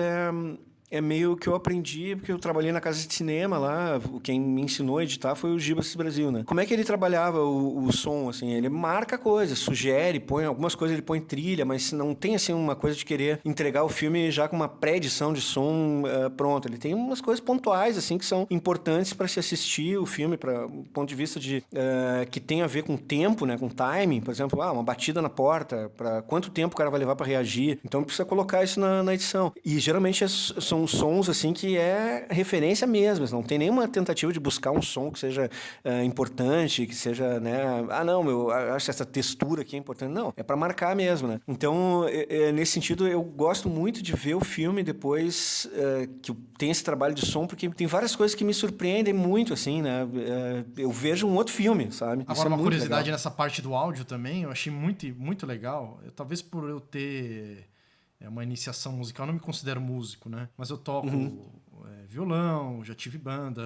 é meio que eu aprendi, porque eu trabalhei na casa de cinema lá, quem me ensinou a editar foi o Gibas Brasil, né? Como é que ele trabalhava o som, assim? Ele marca coisas, sugere, põe algumas coisas, ele põe trilha, mas não tem, assim, uma coisa de querer entregar o filme já com uma pré-edição de som pronta. Ele tem umas coisas pontuais, assim, que são importantes para se assistir o filme, para um ponto de vista de que tem a ver com tempo, né? Com timing, por exemplo, uma batida na porta, para quanto tempo o cara vai levar para reagir. Então precisa colocar isso na edição. E geralmente são sons assim que é referência mesmo, não tem nenhuma tentativa de buscar um som que seja importante, que seja, né, não, eu acho essa textura aqui é importante, não, é para marcar mesmo, né? Então, nesse sentido, eu gosto muito de ver o filme depois que tem esse trabalho de som, porque tem várias coisas que me surpreendem muito, assim, né? Eu vejo um outro filme, sabe? Agora, uma curiosidade nessa parte do áudio também, eu achei muito, muito legal, talvez por eu ter uma iniciação musical, eu não me considero músico, né? Mas eu toco violão, já tive banda,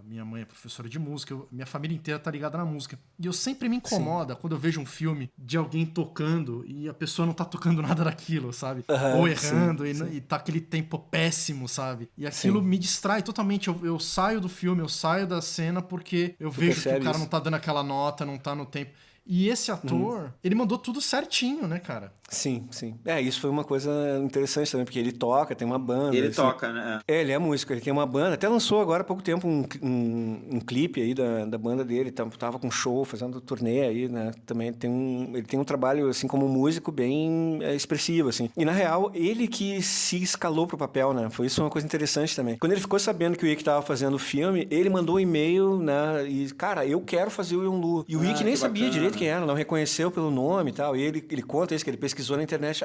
minha mãe é professora de música, minha família inteira tá ligada na música. E eu sempre me incomoda quando eu vejo um filme de alguém tocando e a pessoa não tá tocando nada daquilo, sabe? Ou errando e tá aquele tempo péssimo, sabe? E aquilo me distrai totalmente. Eu saio do filme, eu saio da cena porque eu vejo que o cara não tá dando aquela nota, não tá no tempo. E esse ator, ele mandou tudo certinho, né, cara? Sim, sim. Isso foi uma coisa interessante também, porque ele toca, tem uma banda. Ele toca, né? Ele é músico, ele tem uma banda. Até lançou agora há pouco tempo um clipe aí da banda dele. Tava com show, fazendo turnê aí, né? Também ele tem um trabalho, assim, como músico bem expressivo, assim. E, na real, ele que se escalou pro papel, né? Foi isso uma coisa interessante também. Quando ele ficou sabendo que o Ike tava fazendo o filme, ele mandou um e-mail, né? E, cara, eu quero fazer o Yondu. E o Ike nem sabia direito quem era, não reconheceu pelo nome e tal. E ele conta isso, que ele pesquisou na internet.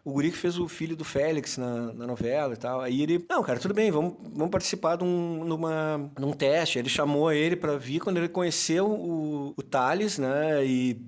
O guri que fez o filho do Félix na novela e tal. Aí ele, não, cara, tudo bem, vamos participar num teste. Ele chamou ele pra vir quando ele conheceu o Thales, né? E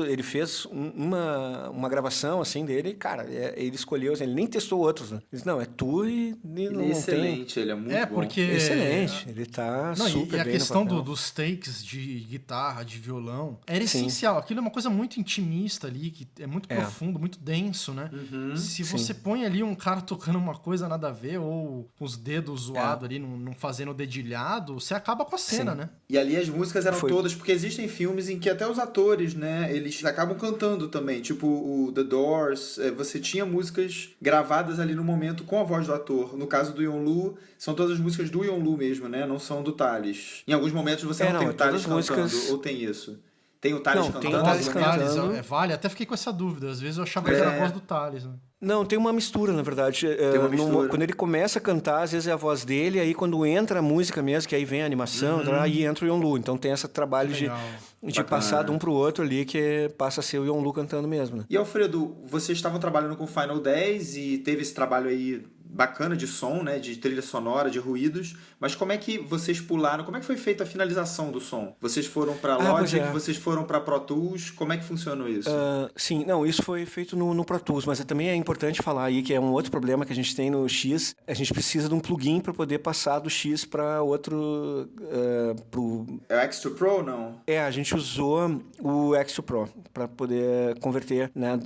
ele fez uma gravação, assim, dele. E, cara, ele escolheu, assim, ele nem testou outros, né? Ele disse, não, é tu e não tem... Excelente, ele é muito bom. Porque... Excelente, ele tá super bem. E a questão dos takes de guitarra, de violão, era essencial. Aquilo é uma coisa muito intimista ali, que é muito profundo, muito denso, né? Se você põe ali um cara tocando uma coisa nada a ver, ou com os dedos zoados ali, não fazendo o dedilhado, você acaba com a cena, né? E ali as músicas eram todas, porque existem filmes em que até os atores, né, eles acabam cantando também. Tipo o The Doors, você tinha músicas gravadas ali no momento com a voz do ator. No caso do Yonlu, são todas as músicas do Yonlu mesmo, né? Não são do Thales. Em alguns momentos você não tem o Thales cantando, músicas... ou tem isso? Tem o Thales cantando? Tem o Thales cantando. Vale, até fiquei com essa dúvida. Às vezes eu achava que era a voz do Thales, né? Não, tem uma mistura, na verdade. Tem uma mistura. Quando ele começa a cantar, às vezes é a voz dele, aí quando entra a música mesmo, que aí vem a animação, aí entra o Yonlu. Então tem esse trabalho de passar de um pro outro ali, que passa a ser o Yonlu cantando mesmo, né? E, Alfredo, vocês estavam trabalhando com o Final 10 e teve esse trabalho aí bacana de som, né, de trilha sonora, de ruídos, mas como é que vocês pularam, como é que foi feita a finalização do som? Vocês foram para Logic, vocês foram para Pro Tools, como é que funcionou isso? Sim, não, isso foi feito no Pro Tools, mas também é importante falar aí que é um outro problema que a gente tem no X, a gente precisa de um plugin para poder passar do X para outro... É o X2 Pro, não? A gente usou o X2 Pro para poder converter, né?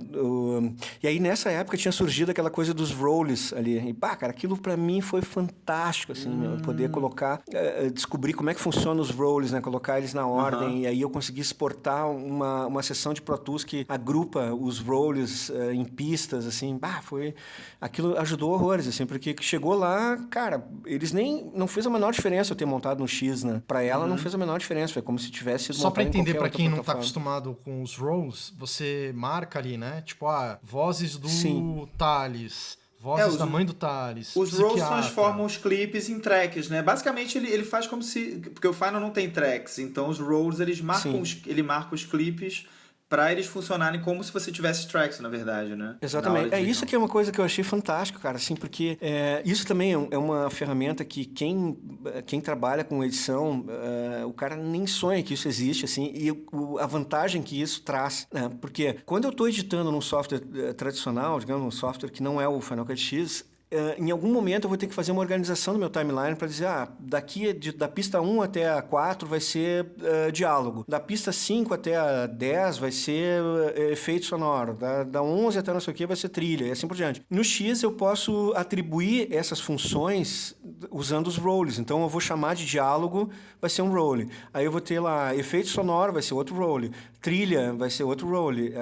E aí nessa época tinha surgido aquela coisa dos rolls ali. Cara, aquilo pra mim foi fantástico, assim, poder colocar, descobrir como é que funcionam os rolls, né? Colocar eles na ordem, e aí eu consegui exportar uma sessão de Pro Tools que agrupa os rolls em pistas, assim, aquilo ajudou horrores, assim, porque chegou lá, cara, eles não fez a menor diferença eu ter montado no X, né? Pra ela não fez a menor diferença, foi como se tivesse sido só montado pra entender, pra quem não tá acostumado com os rolls, você marca ali, né? Tipo, vozes do Thales... Vozes da mãe do Thales. Os rolls transformam os clipes em tracks, né? Basicamente, ele faz como se... Porque o Final não tem tracks, então os rolls, ele marca os clipes para eles funcionarem como se você tivesse tracks, na verdade, né? Exatamente. Isso que é uma coisa que eu achei fantástico, cara, assim, porque isso também é uma ferramenta que quem trabalha com edição, o cara nem sonha que isso existe, assim, e a vantagem que isso traz, né? Porque quando eu estou editando num software tradicional, digamos, um software que não é o Final Cut X, em algum momento eu vou ter que fazer uma organização do meu timeline para dizer, da pista 1 até a 4 vai ser diálogo, da pista 5 até a 10 vai ser efeito sonoro, da 11 até não sei o que vai ser trilha, e assim por diante. No X eu posso atribuir essas funções usando os roles, então eu vou chamar de diálogo, vai ser um role, aí eu vou ter lá efeito sonoro, vai ser outro role, trilha vai ser outro role,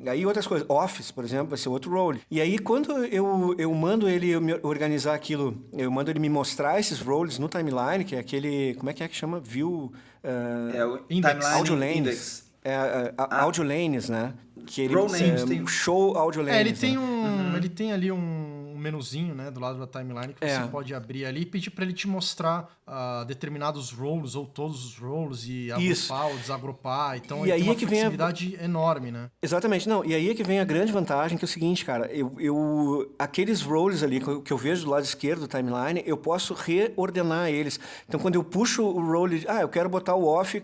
aí outras coisas, Office, por exemplo, vai ser outro role. E aí, quando eu mando ele me organizar aquilo, eu mando ele me mostrar esses roles no timeline, que é aquele, como é que chama? View... o Index. Audio lanes. Index. Audio lanes, né? Que ele tem... show audio lanes. Ele tem ele tem ali um menuzinho, né, do lado da timeline que você pode abrir ali e pedir para ele te mostrar determinados roles ou todos os roles e agrupar ou desagrupar. Então, ele tem uma flexibilidade enorme, né? Exatamente. Não, e aí é que vem a grande vantagem, que é o seguinte, cara, aqueles roles ali que eu vejo do lado esquerdo do timeline, eu posso reordenar eles. Então, quando eu puxo o role, eu quero botar o off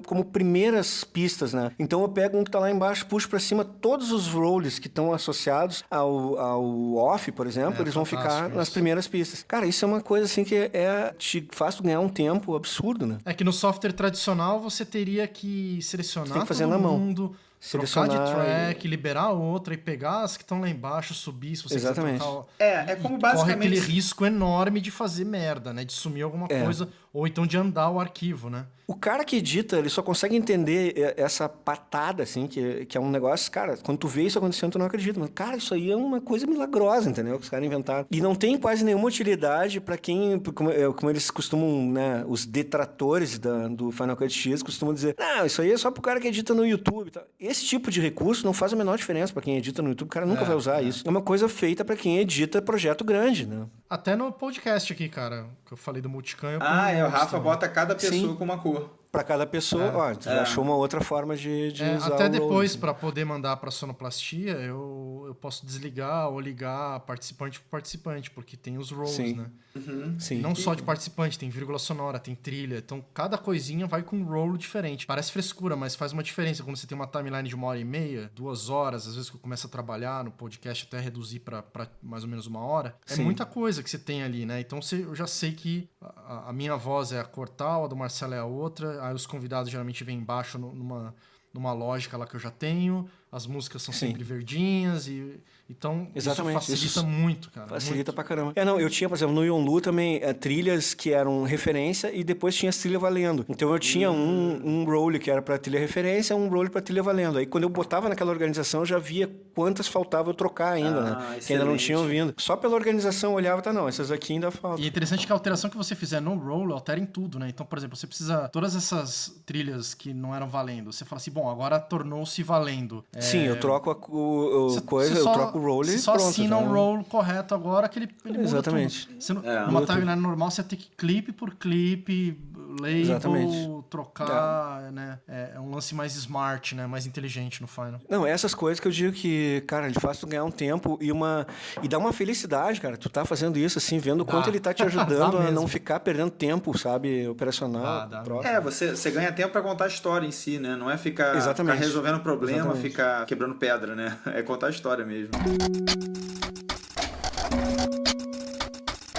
como primeiras pistas, né? Então, eu pego um que tá lá embaixo, puxo para cima todos os roles que estão associados ao off, por exemplo, eles vão ficar nas primeiras pistas. Cara, isso é uma coisa assim que te faz tu ganhar um tempo absurdo, né? É que no software tradicional você teria que selecionar tem que fazer todo na mão. mundo, trocar de track, liberar outra e pegar as que estão lá embaixo, subir, se você Exatamente. quiser trocar. É como basicamente... Corre aquele risco enorme de fazer merda, né? De sumir alguma coisa, ou então de andar o arquivo, né? O cara que edita, ele só consegue entender essa patada, assim, que é um negócio, cara, quando tu vê isso acontecendo, tu não acredita. Mas, cara, isso aí é uma coisa milagrosa, entendeu? Que os caras inventaram. E não tem quase nenhuma utilidade para quem, como eles costumam, né, os detratores do Final Cut X costumam dizer, não, isso aí é só pro cara que edita no YouTube. Tá? Esse tipo de recurso não faz a menor diferença para quem edita no YouTube, o cara nunca vai usar isso. É uma coisa feita para quem edita projeto grande, né? Até no podcast aqui, cara, que eu falei do Multicam. o Rafa bota cada pessoa com uma cor. Para cada pessoa, tu já achou uma outra forma de usar até o depois, role. para poder mandar para sonoplastia, eu posso desligar ou ligar participante por participante, porque tem os roles, né? Sim. Não só de participante, tem vírgula sonora, tem trilha. Então, cada coisinha vai com um role diferente. Parece frescura, mas faz uma diferença. Quando você tem uma timeline de 1h30, 2 horas, às vezes que eu começo a trabalhar no podcast, até reduzir para mais ou menos 1 hora, é muita coisa que você tem ali, né? Então, eu já sei que a minha voz é a cor tal, a do Marcelo é a outra, aí os convidados geralmente vêm embaixo numa lógica lá que eu já tenho, as músicas são sempre verdinhas, então exatamente. Isso facilita muito, cara. Facilita pra caramba. Eu tinha, por exemplo, no Yonlu também trilhas que eram referência e depois tinha as trilhas valendo. Então eu tinha um role que era pra trilha referência, um role pra trilha valendo. Aí quando eu botava naquela organização, eu já via quantas faltava eu trocar ainda, né? Excelente. Que ainda não tinham vindo. Só pela organização eu olhava, essas aqui ainda faltam. E é interessante que a alteração que você fizer no role altera em tudo, né? Então, por exemplo, você precisa... Todas essas trilhas que não eram valendo, você fala assim, bom, agora tornou-se valendo. Sim, eu troco eu troco o role e só pronto. assina o role correto agora que ele exatamente. muda tudo. Numa timeline normal, você tem que clipe por clipe, label, exatamente. trocar, né? É um lance mais smart, né? Mais inteligente no Final. Não, essas coisas que eu digo que, cara, ele faz tu ganhar um tempo e dá uma felicidade, cara. Tu tá fazendo isso, assim, vendo o quanto ele tá te ajudando a não ficar perdendo tempo, sabe, operacional. Você ganha tempo pra contar a história em si, né? Não é ficar resolvendo problema, ficar quebrando pedra, né? É contar a história mesmo.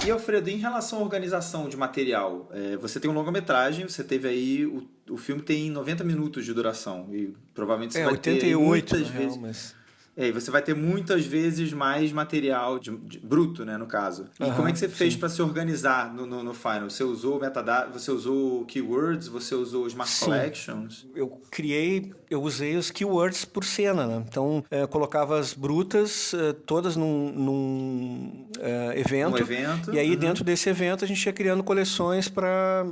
E, Alfredo, em relação à organização de material, você tem um longa-metragem, você teve aí, o filme tem 90 minutos de duração, e provavelmente você vai 88, ter muitas vezes... Real, mas... E você vai ter muitas vezes mais material bruto, né, no caso. E como é que você fez para se organizar no Final? Você usou metadata, você usou keywords, você usou Smart Collections? Eu usei os keywords por cena, né? Então, colocava as brutas todas num evento. E aí, dentro desse evento, a gente ia criando coleções para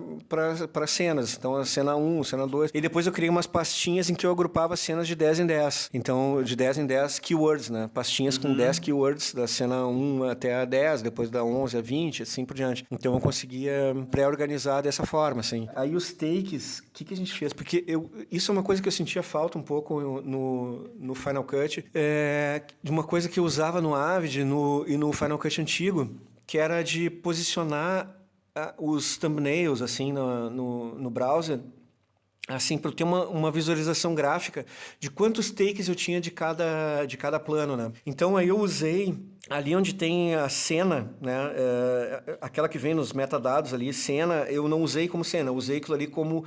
cenas. Então, a cena 1, cena 2. E depois eu criei umas pastinhas em que eu agrupava cenas de 10 em 10. Então, de 10 em 10 keywords, né? Pastinhas com 10 keywords, da cena 1 até a 10, depois da 11 a 20, assim por diante. Então eu conseguia pré-organizar dessa forma, assim. Aí os takes, o que a gente fez? Porque isso é uma coisa que eu sentia falta um pouco no Final Cut, de uma coisa que eu usava no Avid e no Final Cut antigo, que era de posicionar os thumbnails, assim, no browser, assim, para ter uma visualização gráfica de quantos takes eu tinha de cada plano, né? Então, aí eu usei ali onde tem a cena, né, aquela que vem nos metadados ali, cena, eu não usei como cena, eu usei aquilo ali como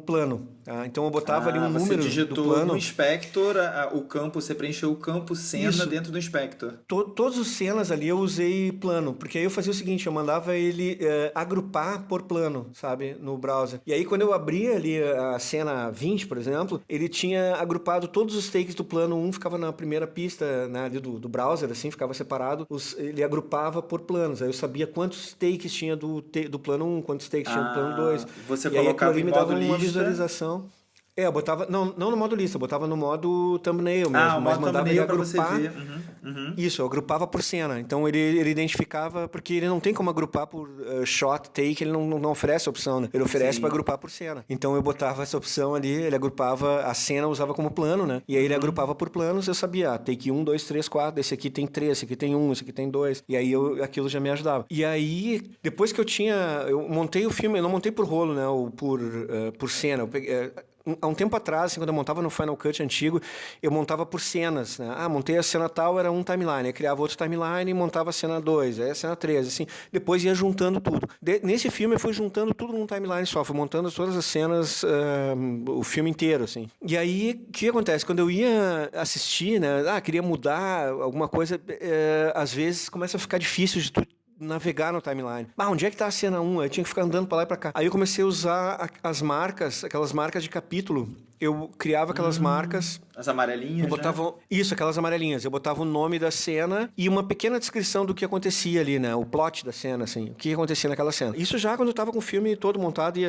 plano. Tá? Então eu botava ali um número você digitou do plano. no Inspector o campo, você preencheu o campo cena Isso. dentro do Inspector. Todos os cenas ali eu usei plano, porque aí eu fazia o seguinte, eu mandava ele agrupar por plano, sabe, no browser. E aí quando eu abria ali a cena 20, por exemplo, ele tinha agrupado todos os takes do plano 1, ficava na primeira pista, né, ali do browser, assim, ficava separado, ele agrupava por planos. Aí eu sabia quantos takes tinha do plano 1, quantos takes tinha do plano 2. Você e aí colocava aquilo ali em me modo dava uma lista. visualização. Eu botava, não no modo lista, eu botava no modo thumbnail mesmo, o mas modo mandava ele thumbnail pra você agrupar. ver. Isso, eu agrupava por cena. Então ele identificava, porque ele não tem como agrupar por shot, take, ele não oferece a opção, né? Ele oferece para agrupar por cena. Então eu botava essa opção ali, ele agrupava a cena, usava como plano, né? E aí ele agrupava por planos, eu sabia, take 1, 2, 3, 4, esse aqui tem 3, esse aqui tem 1, esse aqui tem 2. E aí aquilo já me ajudava. E aí, depois que eu montei o filme, eu não montei por rolo, né? Ou por cena. Eu peguei, há um tempo atrás, assim, quando eu montava no Final Cut antigo, eu montava por cenas, né? Montei a cena tal, era um timeline, aí criava outro timeline e montava a cena 2, aí a cena 3, assim, depois ia juntando tudo. Nesse filme eu fui juntando tudo num timeline só, fui montando todas as cenas, o filme inteiro, assim. E aí, o que acontece? Quando eu ia assistir, né, queria mudar alguma coisa, às vezes começa a ficar difícil de tu navegar no timeline. Onde é que tá a cena 1? Eu tinha que ficar andando pra lá e pra cá. Aí eu comecei a usar as marcas, aquelas marcas de capítulo. Eu criava aquelas marcas. As amarelinhas, eu botava, né? Isso, aquelas amarelinhas. Eu botava o nome da cena e uma pequena descrição do que acontecia ali, né? O plot da cena, assim. O que acontecia naquela cena. Isso já quando eu tava com o filme todo montado e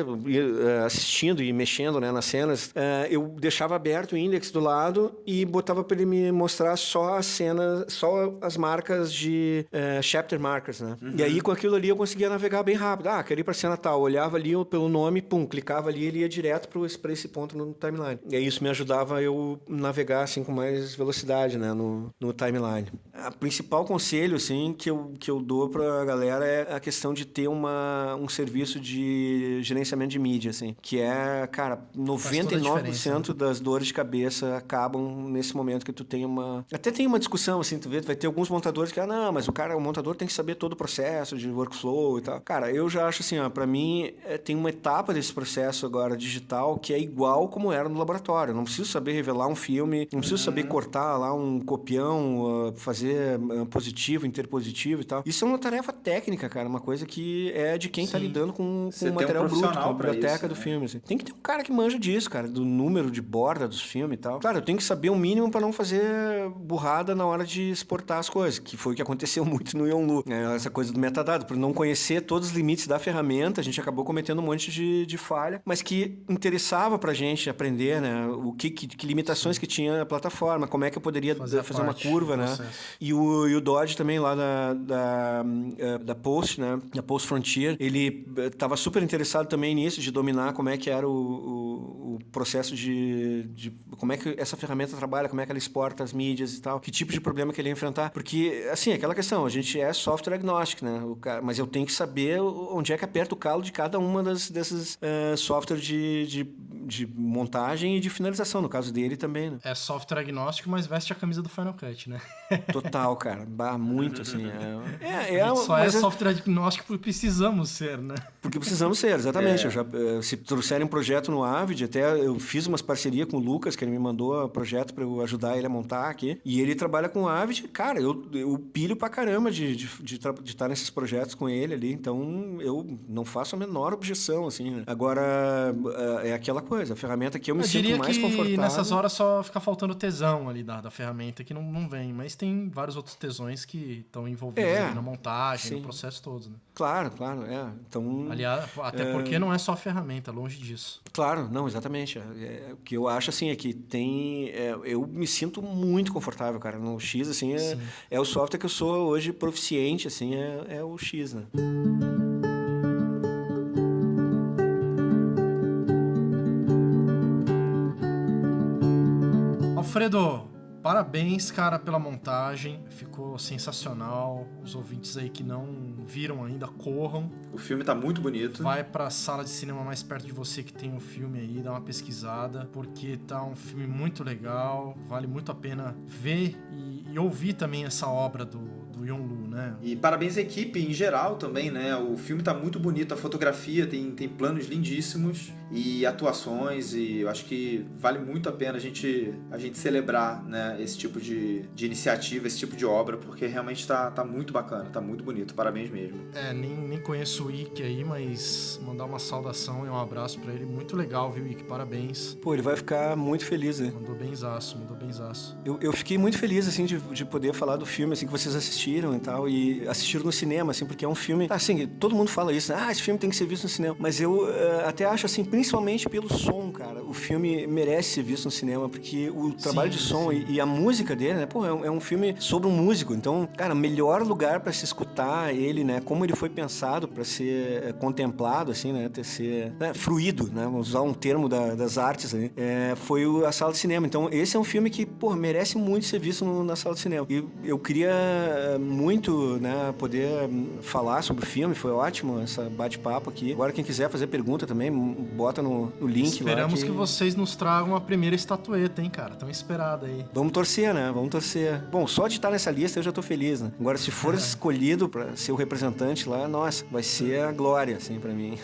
assistindo e mexendo, né, nas cenas, eu deixava aberto o index do lado e botava pra ele me mostrar só as cenas, só as marcas de chapter markers, né? E aí com aquilo ali eu conseguia navegar bem rápido. Queria ir pra cena tal. Olhava ali pelo nome, clicava ali e ele ia direto pra esse ponto no timeline. E aí isso me ajudava a eu navegar assim com mais velocidade, né, no timeline. O principal conselho assim que eu dou pra galera é a questão de ter um serviço de gerenciamento de mídia, assim, que é, cara, 99% das dores de cabeça acabam nesse momento que tu tem até tem uma discussão assim, tu vê, vai ter alguns montadores que não, mas o montador tem que saber todo o processo de workflow e tal. Cara, eu já acho assim, pra mim tem uma etapa desse processo agora digital que é igual como era no laboratório. Eu não preciso saber revelar um filme, não preciso saber cortar lá um copião, fazer positivo, interpositivo e tal. Isso é uma tarefa técnica, cara, uma coisa que é de quem tá lidando com o material bruto, com a biblioteca do filme. Assim. Tem que ter um cara que manja disso, cara, do número de borda dos filmes e tal. Claro, eu tenho que saber o mínimo para não fazer burrada na hora de exportar as coisas, que foi o que aconteceu muito no Yonlu. Essa coisa do metadado, por não conhecer todos os limites da ferramenta, a gente acabou cometendo um monte de falha, mas que interessava pra gente aprender, né, que limitações que tinha a plataforma, como é que eu poderia fazer uma curva, né? E o Dodge também lá da Post, né, da Post Frontier, ele estava super interessado também nisso, de dominar como é que era o processo de como é que essa ferramenta trabalha, como é que ela exporta as mídias e tal, que tipo de problema que ele ia enfrentar, porque, assim, aquela questão, a gente é software agnostic, né, mas eu tenho que saber onde é que aperta o calo de cada uma desses softwares de montagem e de finalização, no caso dele também, né? É software agnóstico, mas veste a camisa do Final Cut, né? Total, cara. Muito, assim. Só é software agnóstico porque precisamos ser, né? Porque precisamos ser, exatamente. Se trouxerem um projeto no Avid, até eu fiz umas parcerias com o Lucas, que ele me mandou um projeto para eu ajudar ele a montar aqui, e ele trabalha com o Avid, cara, eu pilho pra caramba de estar nesses projetos com ele ali, então eu não faço a menor objeção, assim, né? Agora, é aquela coisa, a ferramenta que eu me sinto mais confortável. E nessas horas só fica faltando tesão ali da ferramenta que não vem, mas tem vários outros tesões que estão envolvidos ali na montagem, no processo todo, né? Claro, então... Aliás, até porque não é só a ferramenta, longe disso. Claro, não, exatamente. O que eu acho, assim, é que eu me sinto muito confortável, cara, no X, assim, é o software que eu sou hoje proficiente, assim, é o X, né? Alfredo, parabéns, cara, pela montagem. Ficou sensacional. Os ouvintes aí que não viram ainda, corram. O filme tá muito bonito. Vai pra sala de cinema mais perto de você que tem o filme aí, dá uma pesquisada, porque tá um filme muito legal, vale muito a pena ver e e ouvir também essa obra do Yonlu, né? E parabéns à equipe em geral também, né? O filme tá muito bonito, a fotografia tem planos lindíssimos e atuações, e eu acho que vale muito a pena a gente celebrar, né, esse tipo de iniciativa, esse tipo de obra, porque realmente tá muito bacana, tá muito bonito, parabéns mesmo. Nem conheço o Ike aí, mas mandar uma saudação e um abraço pra ele, muito legal, viu, Ike? Parabéns. Pô, ele vai ficar muito feliz, né? Mandou benzaço. Eu fiquei muito feliz, assim, de poder falar do filme, assim, que vocês assistiram e tal, e assistiram no cinema, assim, porque é um filme... Assim, todo mundo fala isso, né? Esse filme tem que ser visto no cinema. Mas eu até acho, assim, principalmente pelo som, cara, o filme merece ser visto no cinema, porque o trabalho de som e a música dele, né? Pô, é um filme sobre um músico. Então, cara, melhor lugar pra se escutar ele, né? Como ele foi pensado pra ser contemplado, assim, né? Ser fruído, né? Vamos usar um termo das artes, né? Foi a sala de cinema. Então, esse é um filme que, pô, merece muito ser visto na sala de cinema. E eu queria muito, né, poder falar sobre o filme. Foi ótimo essa bate-papo aqui. Agora, quem quiser fazer pergunta também, bota no link. Esperamos que vocês nos tragam a primeira estatueta, hein, cara? Tão esperada aí. Vamos torcer, né? Vamos torcer. Bom, só de estar nessa lista eu já tô feliz, né? Agora, se for escolhido pra ser o representante lá, nossa, vai ser a glória, assim, pra mim.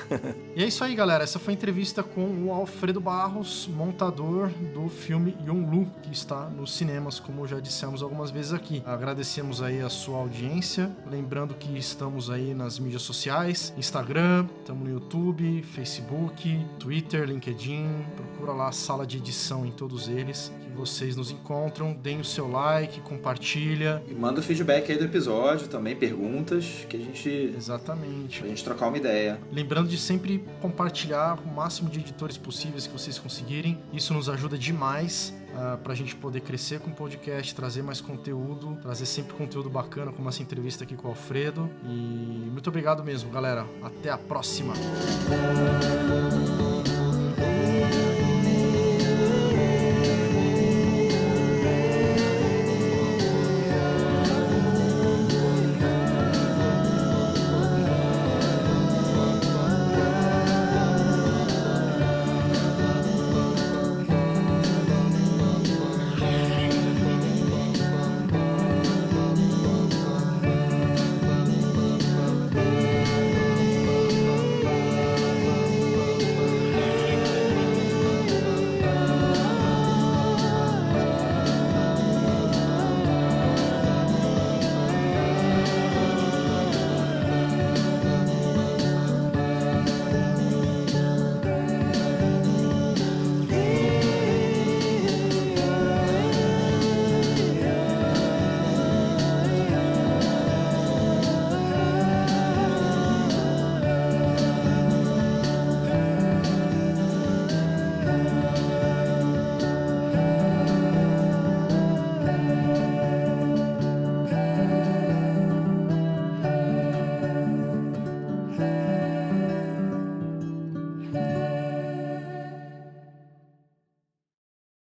E é isso aí, galera. Essa foi a entrevista com o Alfredo Barros, montador do filme Yonlu, que está nos cinemas, como já dissemos algumas vezes aqui. Agradecemos aí a sua audiência. Lembrando que estamos aí nas mídias sociais, Instagram, estamos no YouTube, Facebook, Twitter, LinkedIn. Procura lá a sala de edição em todos eles, que vocês nos encontram. Deem o seu like, compartilha. E manda o feedback aí do episódio também, perguntas, que a gente... Exatamente. Pra gente trocar uma ideia. Lembrando de sempre compartilhar o máximo de editores possíveis que vocês conseguirem. Isso nos ajuda demais pra gente poder crescer com o podcast, trazer mais conteúdo, trazer sempre conteúdo bacana, como essa entrevista aqui com o Alfredo. E muito obrigado mesmo, galera. Até a próxima!